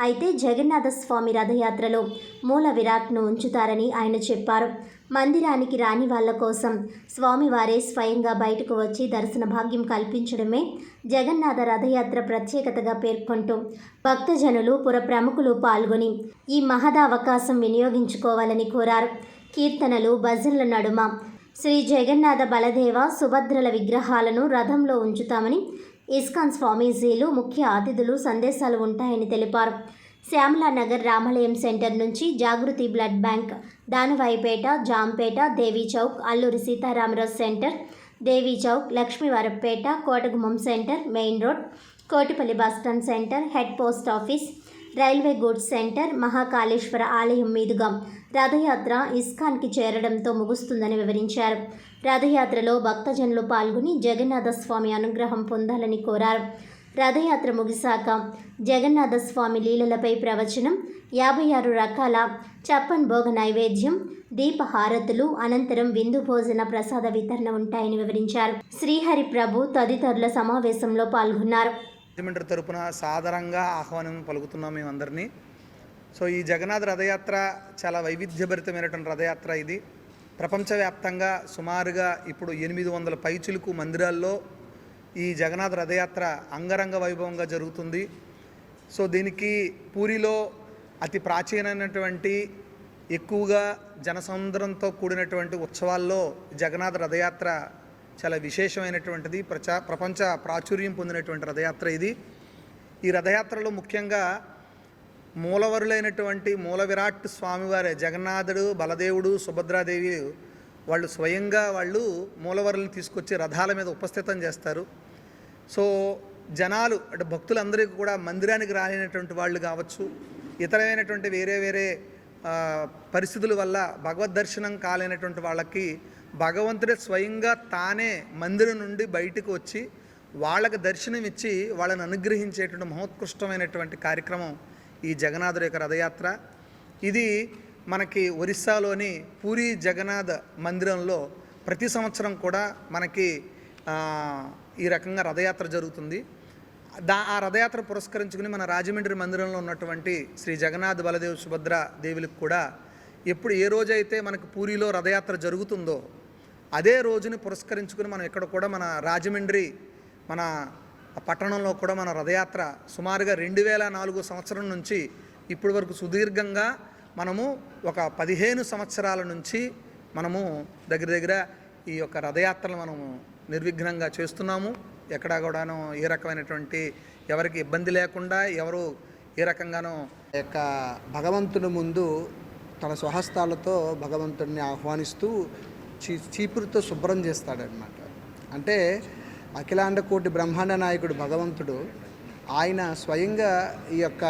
అయితే జగన్నాథ స్వామి రథయాత్రలో మూల విరాట్ను ఉంచుతారని ఆయన చెప్పారు. మందిరానికి రాని వాళ్ల కోసం స్వామివారే స్వయంగా బయటకు వచ్చి దర్శన భాగ్యం కల్పించడమే జగన్నాథ రథయాత్ర ప్రత్యేకతగా పేర్కొంటూ భక్తజనులు పుర ప్రముఖులు పాల్గొని ఈ మహదావకాశం వినియోగించుకోవాలని కోరారు. కీర్తనలు, భజనల నడుమ శ్రీ జగన్నాథ బలదేవ సుభద్రల విగ్రహాలను రథంలో ఉంచుతామని, ఇస్కాన్ స్వామీజీలు ముఖ్య అతిథులు సందేశాలు ఉంటాయని తెలిపారు. శ్యామలానగర్ రామాలయం సెంటర్ నుంచి Jagruthi blood bank, Danavaipeta, Jampeta, Devi Chowk, Alluri Sitaramaraju center, Devi Chowk, Lakshmivarapeta, Kotagummam center, main road, Kotipalli bus stand center, head post office, railway goods center, Mahakaleswara ఆలయం మీదుగా రథయాత్ర ఇస్కాన్కి చేరడంతో ముగుస్తుందని వివరించారు. రథయాత్రలో భక్తజనులు పాల్గొని జగన్నాథ స్వామి అనుగ్రహం పొందాలని కోరారు. రథయాత్ర ముగిశాక జగన్నాథ స్వామి లీలలపై ప్రవచనం, 56 రకాల చప్పన్ భోగ నైవేద్యం, దీపహారతులు, అనంతరం విందు భోజన ప్రసాద వితరణ ఉంటాయని వివరించారు. శ్రీహరి ప్రభు తదితరుల సమావేశంలో పాల్గొన్నారు. రాజమండ్రి తరపున సాదరంగా ఆహ్వానం పలుకుతున్నాం మేమందరినీ. సో ఈ జగన్నాథ రథయాత్ర చాలా వైవిధ్యభరితమైనటువంటి రథయాత్ర. ఇది ప్రపంచవ్యాప్తంగా సుమారుగా ఇప్పుడు 800 పైచిలుకు మందిరాల్లో ఈ జగన్నాథ రథయాత్ర అంగరంగ వైభవంగా జరుగుతుంది. సో దీనికి పూరిలో అతి ప్రాచీనమైనటువంటి ఎక్కువగా జనసముద్రంతో కూడినటువంటి ఉత్సవాల్లో జగన్నాథ రథయాత్ర చాలా విశేషమైనటువంటిది, ప్రపంచ ప్రాచుర్యం పొందినటువంటి రథయాత్ర ఇది. ఈ రథయాత్రలో ముఖ్యంగా మూలవరులైనటువంటి మూల విరాట్ స్వామివారే జగన్నాథుడు, బలదేవుడు, సుభద్రాదేవి వాళ్ళు స్వయంగా మూలవరులను తీసుకొచ్చి రథాల మీద ఉపస్థితం చేస్తారు. సో జనాలు అంటే భక్తులందరికీ కూడా మందిరానికి రాలేనటువంటి వాళ్ళు కావచ్చు, ఇతరమైనటువంటి వేరే పరిస్థితుల వల్ల భగవద్ దర్శనం కాలేనటువంటి వాళ్ళకి భగవంతుడే స్వయంగా తానే మందిరం నుండి బయటకు వచ్చి వాళ్ళకి దర్శనం ఇచ్చి వాళ్ళని అనుగ్రహించేటువంటి మహోత్కృష్టమైనటువంటి కార్యక్రమం ఈ జగన్నాథుడి యొక్క రథయాత్ర. ఇది మనకి ఒరిస్సాలోని పూరి జగన్నాథ మందిరంలో ప్రతి సంవత్సరం కూడా మనకి ఈ రకంగా రథయాత్ర జరుగుతుంది. ఆ రథయాత్ర పురస్కరించుకుని మన రాజమండ్రి మందిరంలో ఉన్నటువంటి శ్రీ జగన్నాథ్ బలదేవ్ సుభద్ర దేవులకు కూడా ఎప్పుడు ఏ రోజైతే మనకు పూరిలో రథయాత్ర జరుగుతుందో అదే రోజుని పురస్కరించుకుని మనం ఇక్కడ కూడా మన రాజమండ్రి మన పట్టణంలో కూడా మన రథయాత్ర సుమారుగా 2004 సంవత్సరం నుంచి ఇప్పటి వరకు సుదీర్ఘంగా మనము ఒక 15 సంవత్సరాల నుంచి మనము దగ్గర ఈ యొక్క రథయాత్రలు మనము నిర్విఘ్నంగా చేస్తున్నాము. ఎక్కడా కూడాను ఏ రకమైనటువంటి ఎవరికి ఇబ్బంది లేకుండా ఎవరు ఏ రకంగానో యొక్క భగవంతుని ముందు తన స్వహస్తాలతో భగవంతుడిని ఆహ్వానిస్తూ చీపురుతో శుభ్రం చేస్తాడనమాట. అంటే అఖిలాండ కోటి బ్రహ్మాండ నాయకుడు భగవంతుడు ఆయన స్వయంగా ఈ యొక్క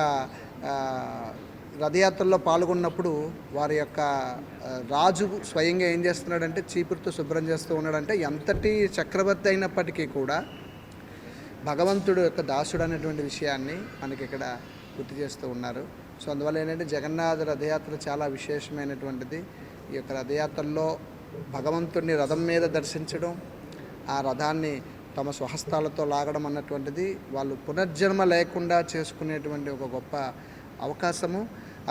రథయాత్రలో పాల్గొన్నప్పుడు వారి యొక్క రాజు స్వయంగా ఏం చేస్తున్నాడంటే చీపురుతో శుభ్రం చేస్తూ ఉన్నాడంటే ఎంతటి చక్రవర్తి అయినప్పటికీ కూడా భగవంతుడు యొక్క దాసుడు అనేటువంటి విషయాన్ని మనకి ఇక్కడ గుర్తు చేస్తూ ఉన్నారు. సో అందువల్ల ఏంటంటే జగన్నాథ రథయాత్ర చాలా విశేషమైనటువంటిది. ఈ యొక్క రథయాత్రలో భగవంతుడిని రథం మీద దర్శించడం, ఆ రథాన్ని తమ స్వహస్తాలతో లాగడం అన్నటువంటిది వాళ్ళు పునర్జన్మ లేకుండా చేసుకునేటువంటి ఒక గొప్ప అవకాశము.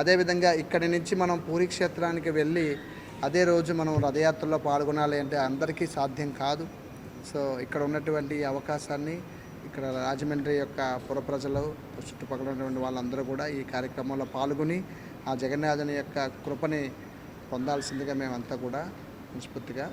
అదేవిధంగా ఇక్కడి నుంచి మనం పూరీ క్షేత్రానికి వెళ్ళి అదే రోజు మనం రథయాత్రలో పాల్గొనాలి అంటే అందరికీ సాధ్యం కాదు. సో ఇక్కడ ఉన్నటువంటి అవకాశాన్ని ఇక్కడ రాజమండ్రి యొక్క పుర ప్రజలు, చుట్టుపక్కల ఉన్నటువంటి వాళ్ళందరూ కూడా ఈ కార్యక్రమంలో పాల్గొని ఆ జగన్నాథుని యొక్క కృపని పొందాల్సిందిగా మేమంతా కూడా మనస్ఫూర్తిగా.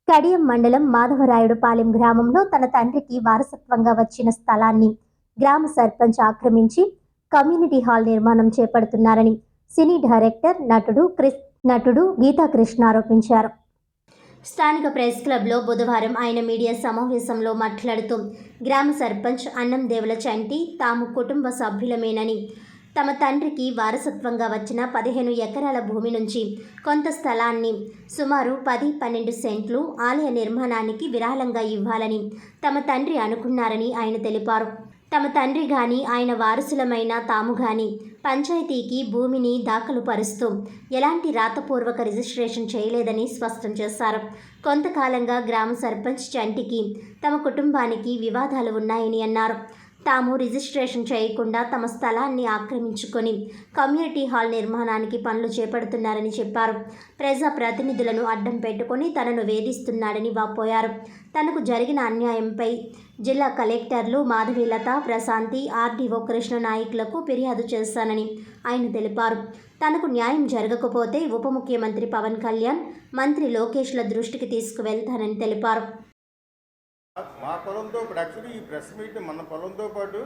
కడియం మండలం మాధవరాయుడుపాలెం గ్రామంలో తన తండ్రికి వారసత్వంగా వచ్చిన స్థలాన్ని గ్రామ సర్పంచ్ ఆక్రమించి కమ్యూనిటీ హాల్ నిర్మాణం చేపడుతున్నారని సినీ డైరెక్టర్ నటుడు గీతాకృష్ణ ఆరోపించారు. స్థానిక ప్రెస్ క్లబ్లో బుధవారం ఆయన మీడియా సమావేశంలో మాట్లాడుతూ గ్రామ సర్పంచ్ అన్నం దేవుల చంటి తాము కుటుంబ సభ్యులమేనని, తమ తండ్రికి వారసత్వంగా వచ్చిన 15 ఎకరాల భూమి నుంచి కొంత స్థలాన్ని సుమారు 10-12 సెంట్లు ఆలయ నిర్మాణానికి విరాళంగా ఇవ్వాలని తమ తండ్రి అనుకున్నారని ఆయన తెలిపారు. తమ తండ్రి గాని ఆయన వారసులమైన తాము గాని పంచాయతీకి భూమిని దాఖలు పరుస్తూ ఎలాంటి రాతపూర్వక రిజిస్ట్రేషన్ చేయలేదని స్పష్టం చేశారు. కొంతకాలంగా గ్రామ సర్పంచ్ చంటికి తమ కుటుంబానికి వివాదాలు ఉన్నాయని అన్నారు. తాము రిజిస్ట్రేషన్ చేయకుండా తమ స్థలాన్ని ఆక్రమించుకొని కమ్యూనిటీ హాల్ నిర్మాణానికి పనులు చేపడుతున్నారని చెప్పారు. ప్రజా ప్రతినిధులను అడ్డం పెట్టుకొని తనను వేధిస్తున్నాడని వాపోయారు. తనకు జరిగిన అన్యాయంపై జిల్లా కలెక్టర్లు మాధవీలత, ప్రశాంతి, ఆర్డీఓ కృష్ణ నాయకులకు ఫిర్యాదు చేశానని ఆయన తెలిపారు. తనకు న్యాయం జరగకపోతే ఉప ముఖ్యమంత్రి పవన్ కళ్యాణ్, మంత్రి లోకేష్ల దృష్టికి తీసుకువెళ్తానని తెలిపారు. మా పొలంతో ఇప్పుడు యాక్చువల్లీ ఈ ప్రెస్ మీట్ మన పొలంతో పాటు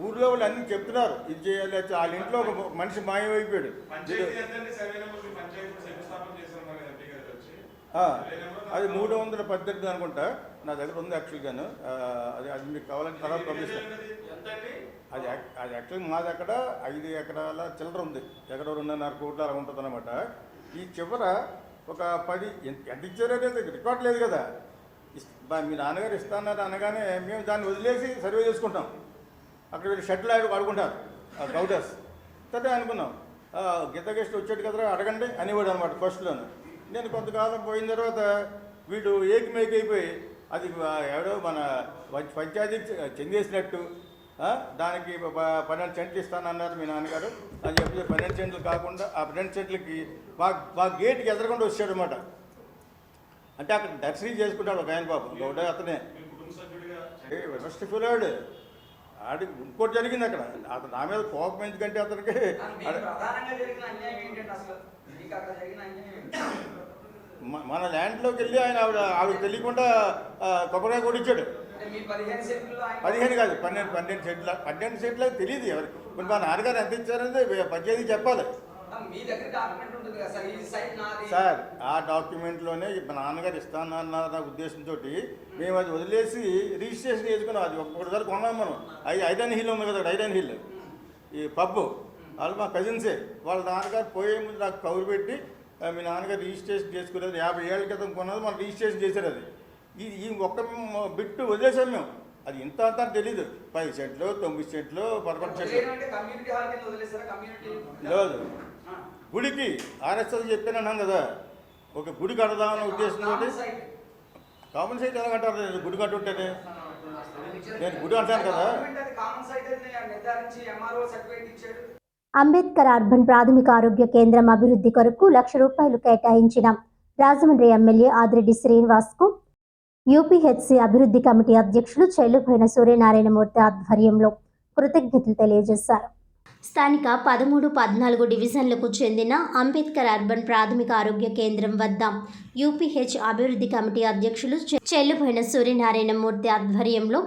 ఊర్లో వాళ్ళు అన్నీ చెప్తున్నారు, ఇది చేయాలి. వాళ్ళ ఇంట్లో ఒక మనిషి మాయమైపోయాడు. అది 318 అనుకుంటా, నా దగ్గర ఉంది యాక్చువల్గాను. అది మీకు కావాలంటే తర్వాత పంపిస్తాను. అది యాక్చువల్లీ మాది అక్కడ 5 ఎకరాల చిల్లర ఉంది, ఎకరా 2.5 కోట్ల అలా ఉంటుంది అనమాట. ఈ చివర ఒక 10 ఎంత ఇచ్చారనేది రికార్డ్ లేదు కదా. మీ నాన్నగారు ఇస్తాన్నారు అనగానే మేము దాన్ని వదిలేసి సర్వే చేసుకుంటాం. అక్కడ వీళ్ళు షెడ్లు ఆడుకుంటారు గౌడర్స్. సరే అనుకున్నాం, గీతగెస్ట్ వచ్చాడు కదా అడగండి అనేవాడు అనమాట ఫస్ట్లోను. నేను కొంతకాలం పోయిన తర్వాత వీడు ఏకమేక అయిపోయి అది ఎవడో మన పంచాయతీకి చెందేసినట్టు దానికి 12 సెంట్లు ఇస్తానన్నారు మీ నాన్నగారు అని చెప్పి 12 సెంట్లు కాకుండా ఆ 12 సెంట్లకి మా గేట్కి ఎదరకుండా వచ్చాడు అనమాట. అంటే అక్కడ దర్శనం చేసుకుంటాడు ఒక ఆయన పాపం గౌడ, అతనే ఫస్ట్ ఫిలాడు ఆడి. ఇంకోటి జరిగింది అక్కడ, అతను నా మీద కోపం ఎందుకంటే అతనికి మన ల్యాండ్లోకి వెళ్ళి ఆయన ఆవిడకి తెలియకుండా కొబ్బరికాయ కూడా ఇచ్చాడు. 15 కాదు 12 సెంట్లు తెలియదు ఎవరికి. ఇప్పుడు మా నాన్నగారు ఎంత ఇచ్చారనేది పంచాయతీ చెప్పాలి సార్. ఆ డాక్యుమెంట్లోనే మా నాన్నగారు ఇస్తానన్న ఉద్దేశంతో మేము అది వదిలేసి రిజిస్ట్రేషన్ చేసుకున్నాం. అది ఒక్కసారి కొన్నాం మనం. ఐరన్ హిల్ ఉంది కదా, ఐరన్ హిల్ ఈ పబ్బు, వాళ్ళు మా కజిన్సే. వాళ్ళ నాన్నగారు పోయే ముందు నాకు కౌరు పెట్టి మీ నాన్నగారు రిజిస్ట్రేషన్ చేసుకునేది 50 ఏళ్ళ క్రితం కొన్నది, మనం రిజిస్ట్రేషన్ చేశారు. అది ఈ ఒక్క బిట్టు వదిలేసాం మేము. అది ఇంత అంతా తెలీదు. 10 సెంట్లు 9 సెంట్లు 11 సెంట్లు లేదు. గుడికి ఆర్ఎస్ఎస్ చెప్పానన్నాను కదా, ఒక గుడి కడదామన్న ఉద్దేశంతో. కామన్ సైట్ ఎలా కట్టారు? గుడి కట్టుంటేనే నేను గుడి అంటాను కదా. అంబేద్కర్ అర్బన్ ప్రాథమిక ఆరోగ్య కేంద్రం అభివృద్ధి కొరకు ₹1,00,000 కేటాయించిన రాజమండ్రి ఎమ్మెల్యే ఆదిరెడ్డి శ్రీనివాస్కు యూపీహెచ్సి అభివృద్ధి కమిటీ అధ్యక్షులు చెల్లుపోయిన సూర్యనారాయణమూర్తి ఆధ్వర్యంలో కృతజ్ఞతలు తెలియజేశారు. స్థానిక 13, 14 డివిజన్లకు చెందిన అంబేద్కర్ అర్బన్ ప్రాథమిక ఆరోగ్య కేంద్రం వద్ద యూపీహెచ్ అభివృద్ధి కమిటీ అధ్యక్షులు చెల్లుపోయిన సూర్యనారాయణమూర్తి ఆధ్వర్యంలో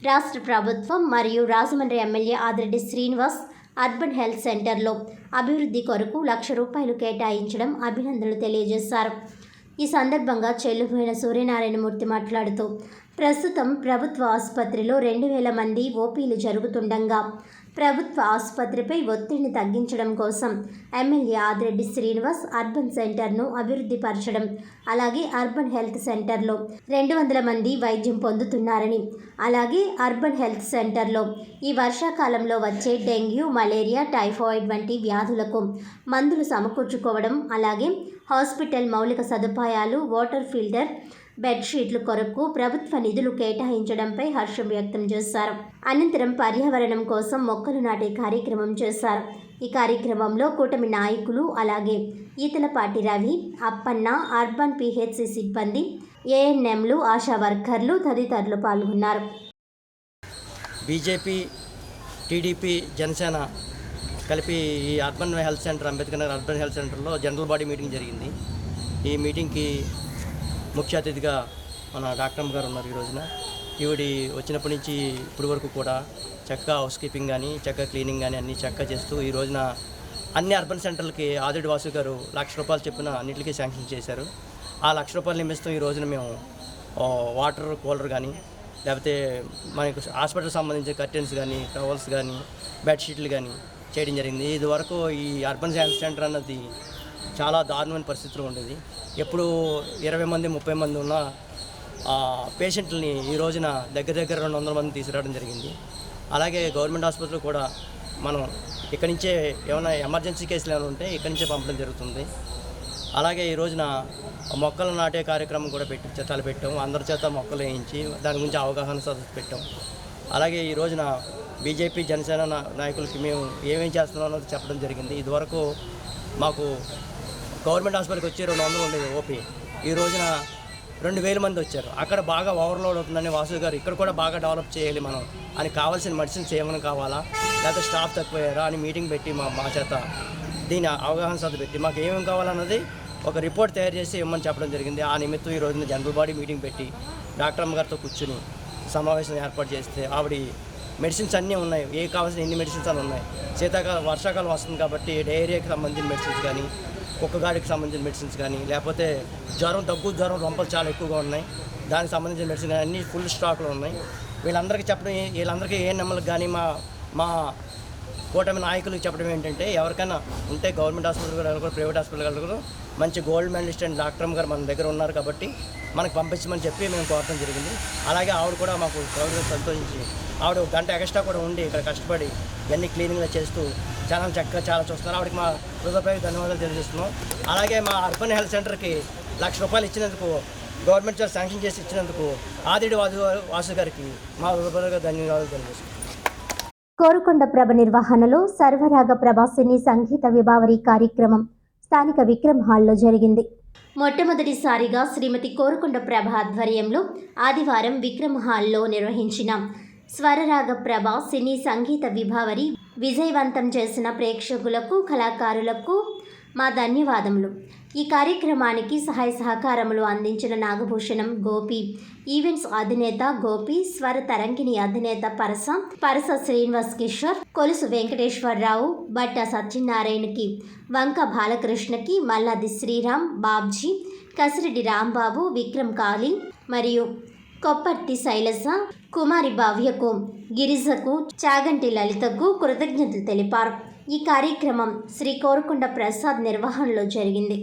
రాష్ట్ర ప్రభుత్వం మరియు Rajahmundry MLA Adireddy Srinivas urban health సెంటర్లో అభివృద్ధి కొరకు ₹1,00,000 కేటాయించడం అభినందనలు తెలియజేశారు. ఈ సందర్భంగా చెల్లుపోయిన సూర్యనారాయణమూర్తి మాట్లాడుతూ ప్రస్తుతం ప్రభుత్వ ఆసుపత్రిలో 2,000 మంది ఓపీలు జరుగుతుండగా ప్రభుత్వ ఆసుపత్రిపై ఒత్తిడిని తగ్గించడం కోసం ఎమ్మెల్యే ఆదిరెడ్డి శ్రీనివాస్ అర్బన్ సెంటర్ను అభివృద్ధి పరచడం, అలాగే అర్బన్ హెల్త్ సెంటర్లో 200 మంది వైద్యం పొందుతున్నారని, అలాగే అర్బన్ హెల్త్ సెంటర్లో ఈ వర్షాకాలంలో వచ్చే డెంగ్యూ, మలేరియా, టైఫాయిడ్ వంటి వ్యాధులకు మందులు సమకూర్చుకోవడం, అలాగే హాస్పిటల్ మౌలిక సదుపాయాలు, వాటర్ ఫిల్టర్, బెడ్షీట్ల కొరకు ప్రభుత్వ నిధులు కేటాయించడంపై హర్షం వ్యక్తం చేశారు. అనంతరం పర్యావరణం కోసం మొక్కలు నాటే కార్యక్రమం చేశారు. ఈ కార్యక్రమంలో కూటమి నాయకులు, అలాగే ఈతలపాటి రవి, అప్పన్న, అర్బన్ పిహెచ్సి సిబ్బంది, ఏఎన్ఎంలు, ఆశా వర్కర్లు తదితరులు పాల్గొన్నారు. బీజేపీ, టీడీపీ, జనసేన కలిపి ఈ urban health centre, Ambedkar Nagar urban health సెంటర్లో జనరల్ బాడీ మీటింగ్ జరిగింది. ఈ మీటింగ్కి ముఖ్య అతిథిగా మన డాక్టర్ గారు ఉన్నారు. ఈ రోజున ఈవిడి వచ్చినప్పటి నుంచి ఇప్పటి వరకు కూడా చక్కగా హౌస్ కీపింగ్ కానీ, చక్కగా క్లీనింగ్ కానీ అన్నీ చక్కగా చేస్తూ ఈ రోజున అన్ని అర్బన్ సెంటర్లకి ఆదిరెడ్డి వాసు గారు ₹1,00,000 చెప్పిన అన్నింటికీ శాంక్షన్ చేశారు. ఆ ₹1,00,000 నిమిత్తం ఈ రోజున మేము వాటర్ కూలర్ కానీ, లేకపోతే మనకు హాస్పిటల్ సంబంధించిన కర్టెన్స్ కానీ, టవల్స్ కానీ, బెడ్షీట్లు కానీ చేయడం జరిగింది. ఇది వరకు ఈ అర్బన్ హెల్త్ సెంటర్ అన్నది చాలా దారుణమైన పరిస్థితులు ఉండేది. ఎప్పుడు 20 మంది 30 మంది ఉన్న పేషెంట్లని ఈ రోజున దగ్గర 200 మంది తీసుకురావడం జరిగింది. అలాగే గవర్నమెంట్ ఆసుపత్రులు కూడా మనం ఇక్కడి నుంచే ఏమైనా ఎమర్జెన్సీ కేసులు ఏమైనా ఉంటే ఇక్కడి నుంచే పంపడం జరుగుతుంది. అలాగే ఈ రోజున మొక్కలు నాటే కార్యక్రమం కూడా తలపెట్టాం. అందరి చేత మొక్కలు వేయించి దాని గురించి అవగాహన సదస్సు పెట్టాం. అలాగే ఈ రోజున బీజేపీ, జనసేన నాయకులకి మేము ఏమేం చేస్తున్నాం అన్నది చెప్పడం జరిగింది. ఇదివరకు మాకు గవర్నమెంట్ హాస్పిటల్కి వచ్చి 200 ఉండేది ఓపీ. ఈ రోజున 2000 మంది వచ్చారు. అక్కడ బాగా ఓవర్లోడ్ అవుతుందని వాసు గారు ఇక్కడ కూడా బాగా డెవలప్ చేయాలి మనం అని, కావాల్సిన మెడిసిన్స్ ఏమైనా కావాలా, లేకపోతే స్టాఫ్ తక్కువయ్యారా అని మీటింగ్ పెట్టి మా చేత దీని అవగాహన సభ పెట్టి మాకు ఏమేమి కావాలన్నది ఒక రిపోర్ట్ తయారు చేసి ఇవ్వమని చెప్పడం జరిగింది. ఆ నిమిత్తం ఈ రోజున జనరల్ బాడీ మీటింగ్ పెట్టి డాక్టర్ అమ్మ గారితో కూర్చుని సమావేశం ఏర్పాటు చేస్తే ఆవిడ మెడిసిన్స్ అన్నీ ఉన్నాయి, ఏ కావాల్సిన ఎన్ని మెడిసిన్స్ అని ఉన్నాయి. వర్షాకాలం వస్తుంది కాబట్టి డయేరియాకి సంబంధించిన మెడిసిన్స్ కానీ, కుక్కగాడికి సంబంధించిన మెడిసిన్స్ కానీ, లేకపోతే జ్వరం, రొంపలు చాలా ఎక్కువగా ఉన్నాయి, దానికి సంబంధించిన మెడిసిన్ కానీ అన్నీ ఫుల్ స్టాక్లో ఉన్నాయి. వీళ్ళందరికీ ఏ నెమ్మలకు కానీ మా కూటమి నాయకులకు చెప్పడం ఏంటంటే, ఎవరికైనా ఉంటే గవర్నమెంట్ హాస్పిటల్ వెళ్ళకూడదు, ప్రైవేట్ హాస్పిటల్ వెళ్ళకూడదు, మంచి గోల్డ్ మెడలిస్ట్ అండ్ డాక్టర్ గారు మన దగ్గర ఉన్నారు కాబట్టి మనకు పంపించమని చెప్పి మేము కోరడం జరిగింది. అలాగే ఆవిడ కూడా మాకు సంతోషించి ఆవిడ 1 గంట ఎక్స్ట్రా కూడా ఉండి ఇక్కడ కష్టపడి ఇవన్నీ క్లీనింగ్లో చేస్తూ చాలా చక్కగా చాలా చూస్తున్నారు. ఆవిడకి మా హృదయపై ధన్యవాదాలు తెలియజేస్తున్నాం. అలాగే మా అర్బన్ హెల్త్ సెంటర్కి ₹1,00,000 ఇచ్చినందుకు, గవర్నమెంట్ శాంక్షన్ చేసి ఇచ్చినందుకు ఆదిరెడ్డి వాసు గారికి మా హృదయపూర్వక ధన్యవాదాలు తెలియజేస్తున్నాం. కోరుకొండ ప్రభ నిర్వహణలో సర్వరాగ ప్రభ సినీ సంగీత విభావరి కార్యక్రమం స్థానిక విక్రమ్ హాల్లో జరిగింది. మొట్టమొదటిసారిగా శ్రీమతి కోరుకొండ ప్రభ ఆధ్వర్యంలో ఆదివారం విక్రమ్ హాల్లో నిర్వహించిన స్వరరాగ ప్రభ సినీ సంగీత విభావరి విజయవంతం చేసిన ప్రేక్షకులకు, కళాకారులకు మా ధన్యవాదములు. ఈ కార్యక్రమానికి సహాయ సహకారములు అందించిన నాగభూషణం, గోపి, ఈవెంట్స్ అధినేత గోపి, స్వర తరంగిణి అధినేత పరస శ్రీనివాస్ కిషోర్, కొలుసు వెంకటేశ్వరరావు, బట్ట సత్యనారాయణకి, వంక బాలకృష్ణకి, మల్లాది శ్రీరామ్, బాబ్జీ, కసిరెడ్డి రాంబాబు, విక్రమ్ కాళీ మరియు కొప్పర్తి శైలజ, కుమారి భవ్యకు, గిరిజకు, చాగంటి లలితకు కృతజ్ఞతలు తెలిపారు. ఈ కార్యక్రమం శ్రీ కోరుకొండ ప్రసాద్ నిర్వహణలో జరిగింది.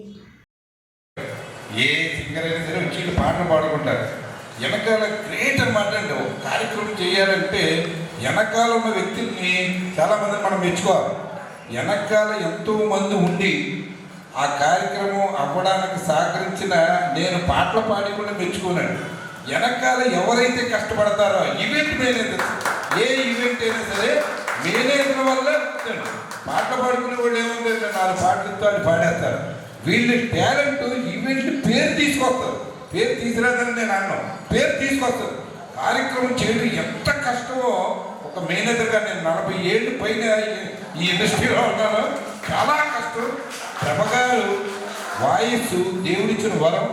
ఏ సింగర్ అయినా సరే వచ్చి పాటలు పాడుకుంటారు. వెనకాల గ్రేట్ అనమాట అండి. ఒక కార్యక్రమం చేయాలంటే వెనకాల ఉన్న వ్యక్తుల్ని చాలామంది మనం మెచ్చుకోవాలి. వెనకాల ఎంతోమంది ఉండి ఆ కార్యక్రమం అవ్వడానికి సహకరించిన నేను పాటలు పాడి కూడా మెచ్చుకోనండి. వెనకాల ఎవరైతే కష్టపడతారో ఈవెంట్ మేనేజర్, ఏ ఈవెంట్ అయినా సరే మేనేజర్ వల్ల పాటలు పాడుకునే వాళ్ళు ఏముంది, 4 పాటలు ఇస్తూ అని పాడేస్తారు. వీళ్ళ టాలెంట్ ఈవెంట్ పేరు తీసుకొస్తారు. పేరు తీసుకురాదని నేను అన్నాను, పేరు తీసుకొస్తారు. కార్యక్రమం చేయడం ఎంత కష్టమో ఒక మేనేజర్గా నేను 40 ఏళ్ళు పైన ఈ ఇండస్ట్రీలో ఉన్నాను. చాలా కష్టం. ప్రభగారు వాయిస్ దేవుడిచ్చిన వరం.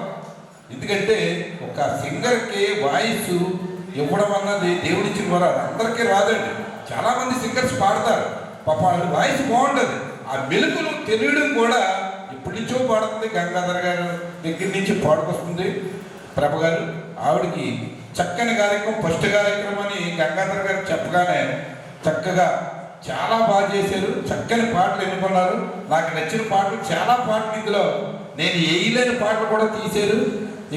ఎందుకంటే ఒక సింగర్కి వాయిస్ ఇవ్వడం అన్నది దేవుడిచ్చిన వరం. అందరికీ రాదండి. చాలామంది సింగర్స్ పాడతారు, పాప వాయిస్ బాగుంటుంది. ఆ మెలుకులు తెలియడం కూడా ఇప్పటి నుంచో పాడుతుంది. గంగాధర్ గారు దగ్గర నుంచి పాడుకొస్తుంది ప్రభ గారు. ఆవిడకి చక్కని కార్యక్రమం, ఫస్ట్ కార్యక్రమం అని గంగాధర్ గారు చెప్పగానే చక్కగా చాలా బాగా చేశారు, చక్కని పాటలు ఎన్నుకున్నారు. నాకు నచ్చిన పాటలు చాలా పాటలు ఇందులో నేను వేయలేని పాటలు కూడా తీశారు.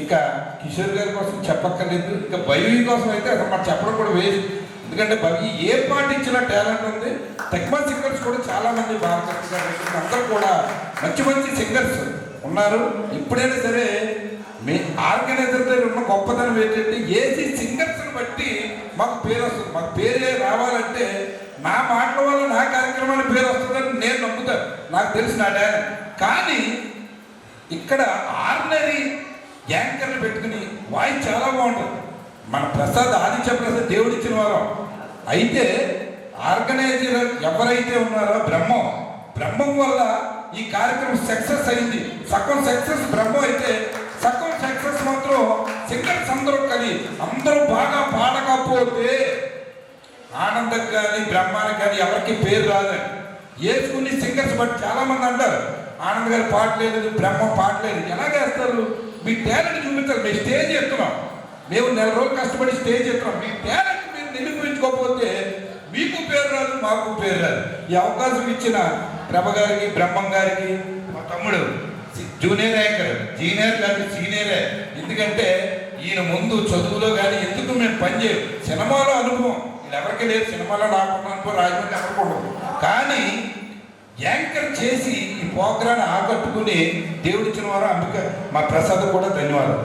ఇక కిషోర్ గారి కోసం చెప్పక్కర్లేదు, ఇక భవి కోసం అయితే అసలు మనం చెప్పడం కూడా వేస్ట్. ఎందుకంటే భవి ఏ పాట ఇచ్చినా టాలెంట్ ఉంది. తక్కువ సింగర్స్ కూడా చాలామంది బాలకృష్ణ గారు అందరూ కూడా మంచి మంచి సింగర్స్ ఉన్నారు. ఇప్పుడైనా సరే మీ ఆర్గనైజర్ దగ్గర ఉన్న గొప్పతనం ఏంటంటే ఏసీ సింగర్స్ని బట్టి మాకు పేరు వస్తుంది. మాకు పేరే రావాలంటే నా మాటల వల్ల నా కార్యక్రమానికి పేరు వస్తుందని నేను నమ్ముతాను, నాకు తెలిసిన టాలెంట్. కానీ ఇక్కడ ఆర్డినరీ యాంకర్లు పెట్టుకుని వాయిస్ చాలా బాగుంటుంది. మన ప్రసాద్ ఆదిత్య ప్రసాద్ దేవుడిచ్చిన వారం. అయితే ఆర్గనైజర్ ఎవరైతే ఉన్నారో బ్రహ్మం వల్ల ఈ కార్యక్రమం సక్సెస్ అయింది. సగం సక్సెస్ బ్రహ్మం అయితే సగం సక్సెస్ మాత్రం సింగర్స్ అందరూ అందరూ బాగా పాడకపోతే ఆనందం కానీ బ్రహ్మానికి కానీ ఎవరికి పేరు రాదని వేసుకుని సింగర్స్ బట్టి చాలామంది అంటారు ఆనంద్ గారు పాడలేదు, బ్రహ్మ పాడలేదు. ఎలాగేస్తారు? మీ టాలెంట్ చూపించాలి. మేము స్టేజ్ ఎత్తున్నాం, మేము 4 రోజులు కష్టపడి స్టేజ్ ఎత్తున్నాం. మీ టాలెంట్ మీరు నిరూపించుకోకపోతే మీకు పేరు రాదు, మాకు పేరు రాదు. ఈ అవకాశం ఇచ్చిన ప్రభ గారికి, బ్రహ్మం గారికి, మా తమ్ముడు జూనియర్ యాంకర్, జీనియర్ కానీ సీనియరే. ఎందుకంటే ఈయన ముందు చదువులో కానీ ఎందుకు మేము పనిచేయం. సినిమాలో అనుభవం ఎవరికి లేదు, సినిమాలో నాకున్న అనుభవం రాజమండ్రి ఎవరికి ఉండదు. కానీ యాంకర్ చేసి ఈ ప్రోగ్రాన్ని ఆకట్టుకుని దేవుడిచ్చిన వారు అంబిక మా ప్రసాద్ కూడా ధన్యవాదాలు.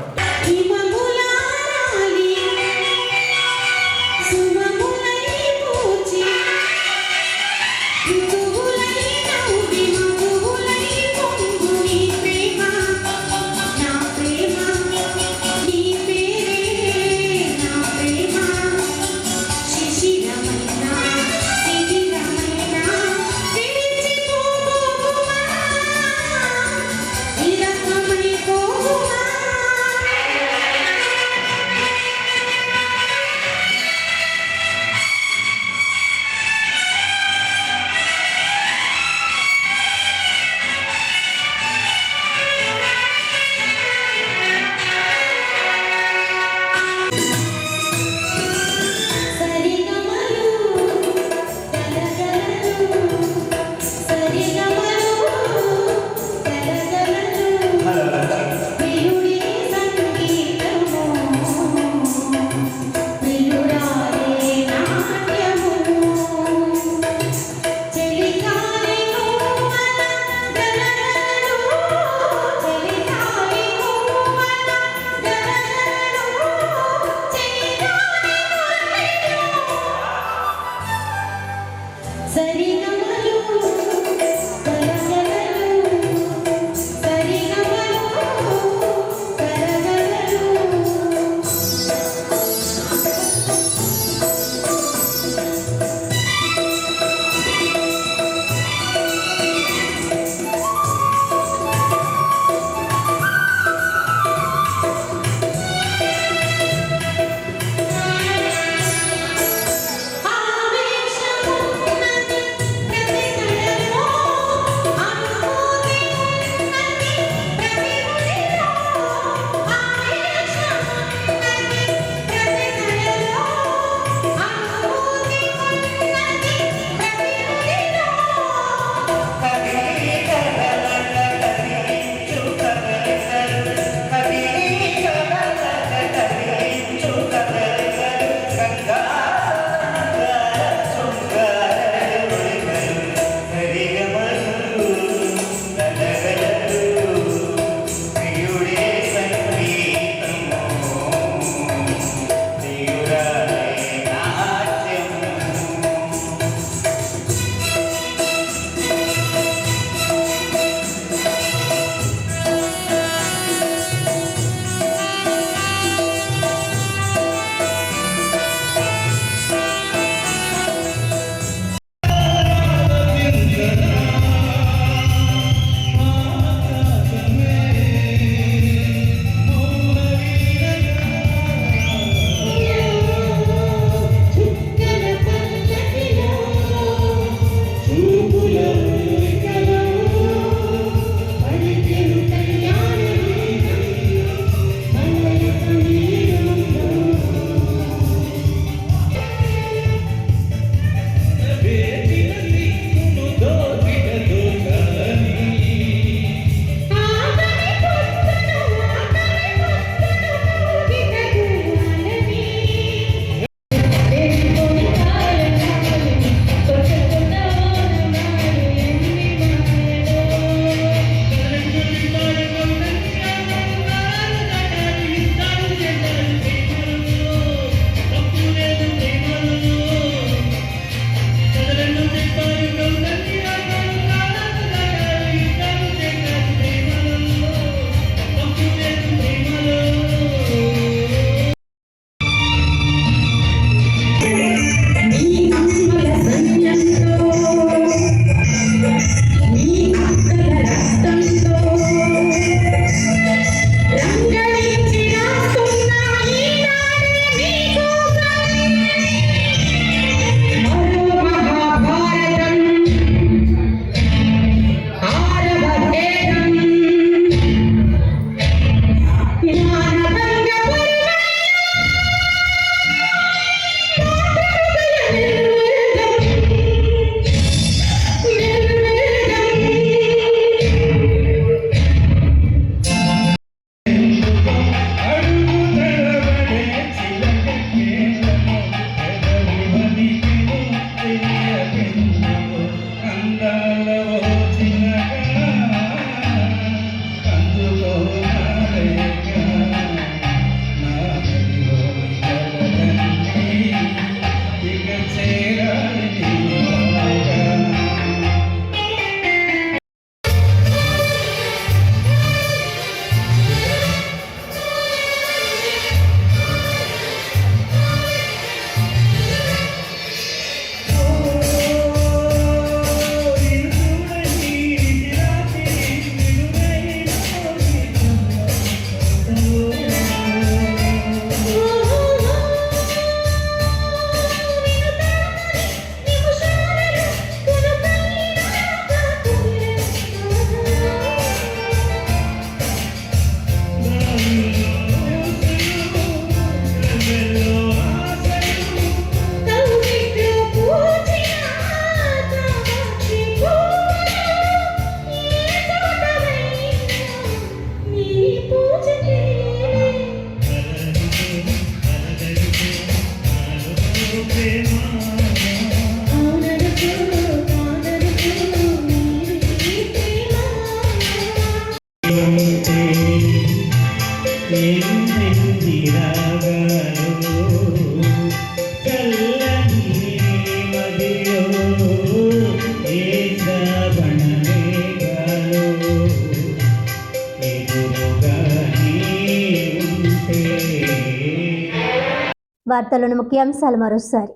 వార్తలను ముఖ్యాంశాలు మరోసారి.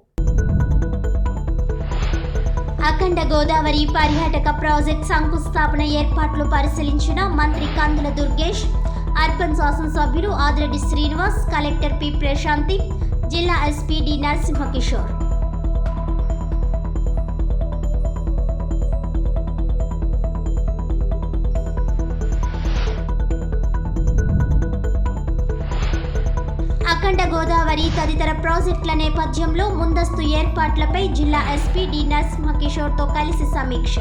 అఖండ గోదావరి పర్యాటక ప్రాజెక్ట్ శంకుస్థాపన ఏర్పాట్లు పరిశీలించిన మంత్రి కందుల దుర్గేష్, అర్బన్ శాసనసభ్యులు ఆదిరెడ్డి శ్రీనివాస్, కలెక్టర్ పి ప్రశాంతి, జిల్లా ఎస్పీ డి నరసింహకిషోర్. అఖండ గోదావరి తదితర ప్రాజెక్టుల నేపథ్యంలో ముందస్తు ఏర్పాట్లపై జిల్లా ఎస్పీ డి నరసింహకిషోర్తో కలిసి సమీక్ష.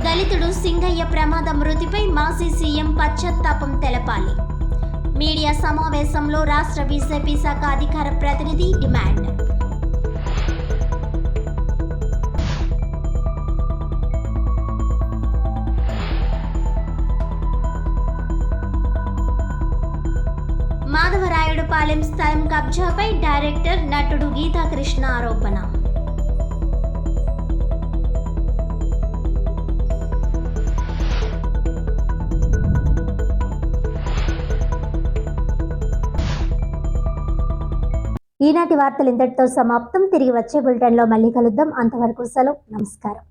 దళితుడు సింగయ్య ప్రమాద మృతిపై మాజీ సీఎం పశ్చాత్తాపం తెలపాలి. మీడియా సమావేశంలో రాష్ట్ర బీజేపీ శాఖ అధికార ప్రతినిధి డిమాండ్. మాధవరాయుడుపాలెం స్థలం కబ్జాపై డైరెక్టర్ నటుడు గీతాకృష్ణ ఆరోపణ. ఈనాటి వార్తలు ఇంతటితో సమాప్తం. తిరిగి వచ్చే బులెటిన్లో మళ్ళీ కలుద్దాం. అంతవరకు సెలవు. నమస్కారం.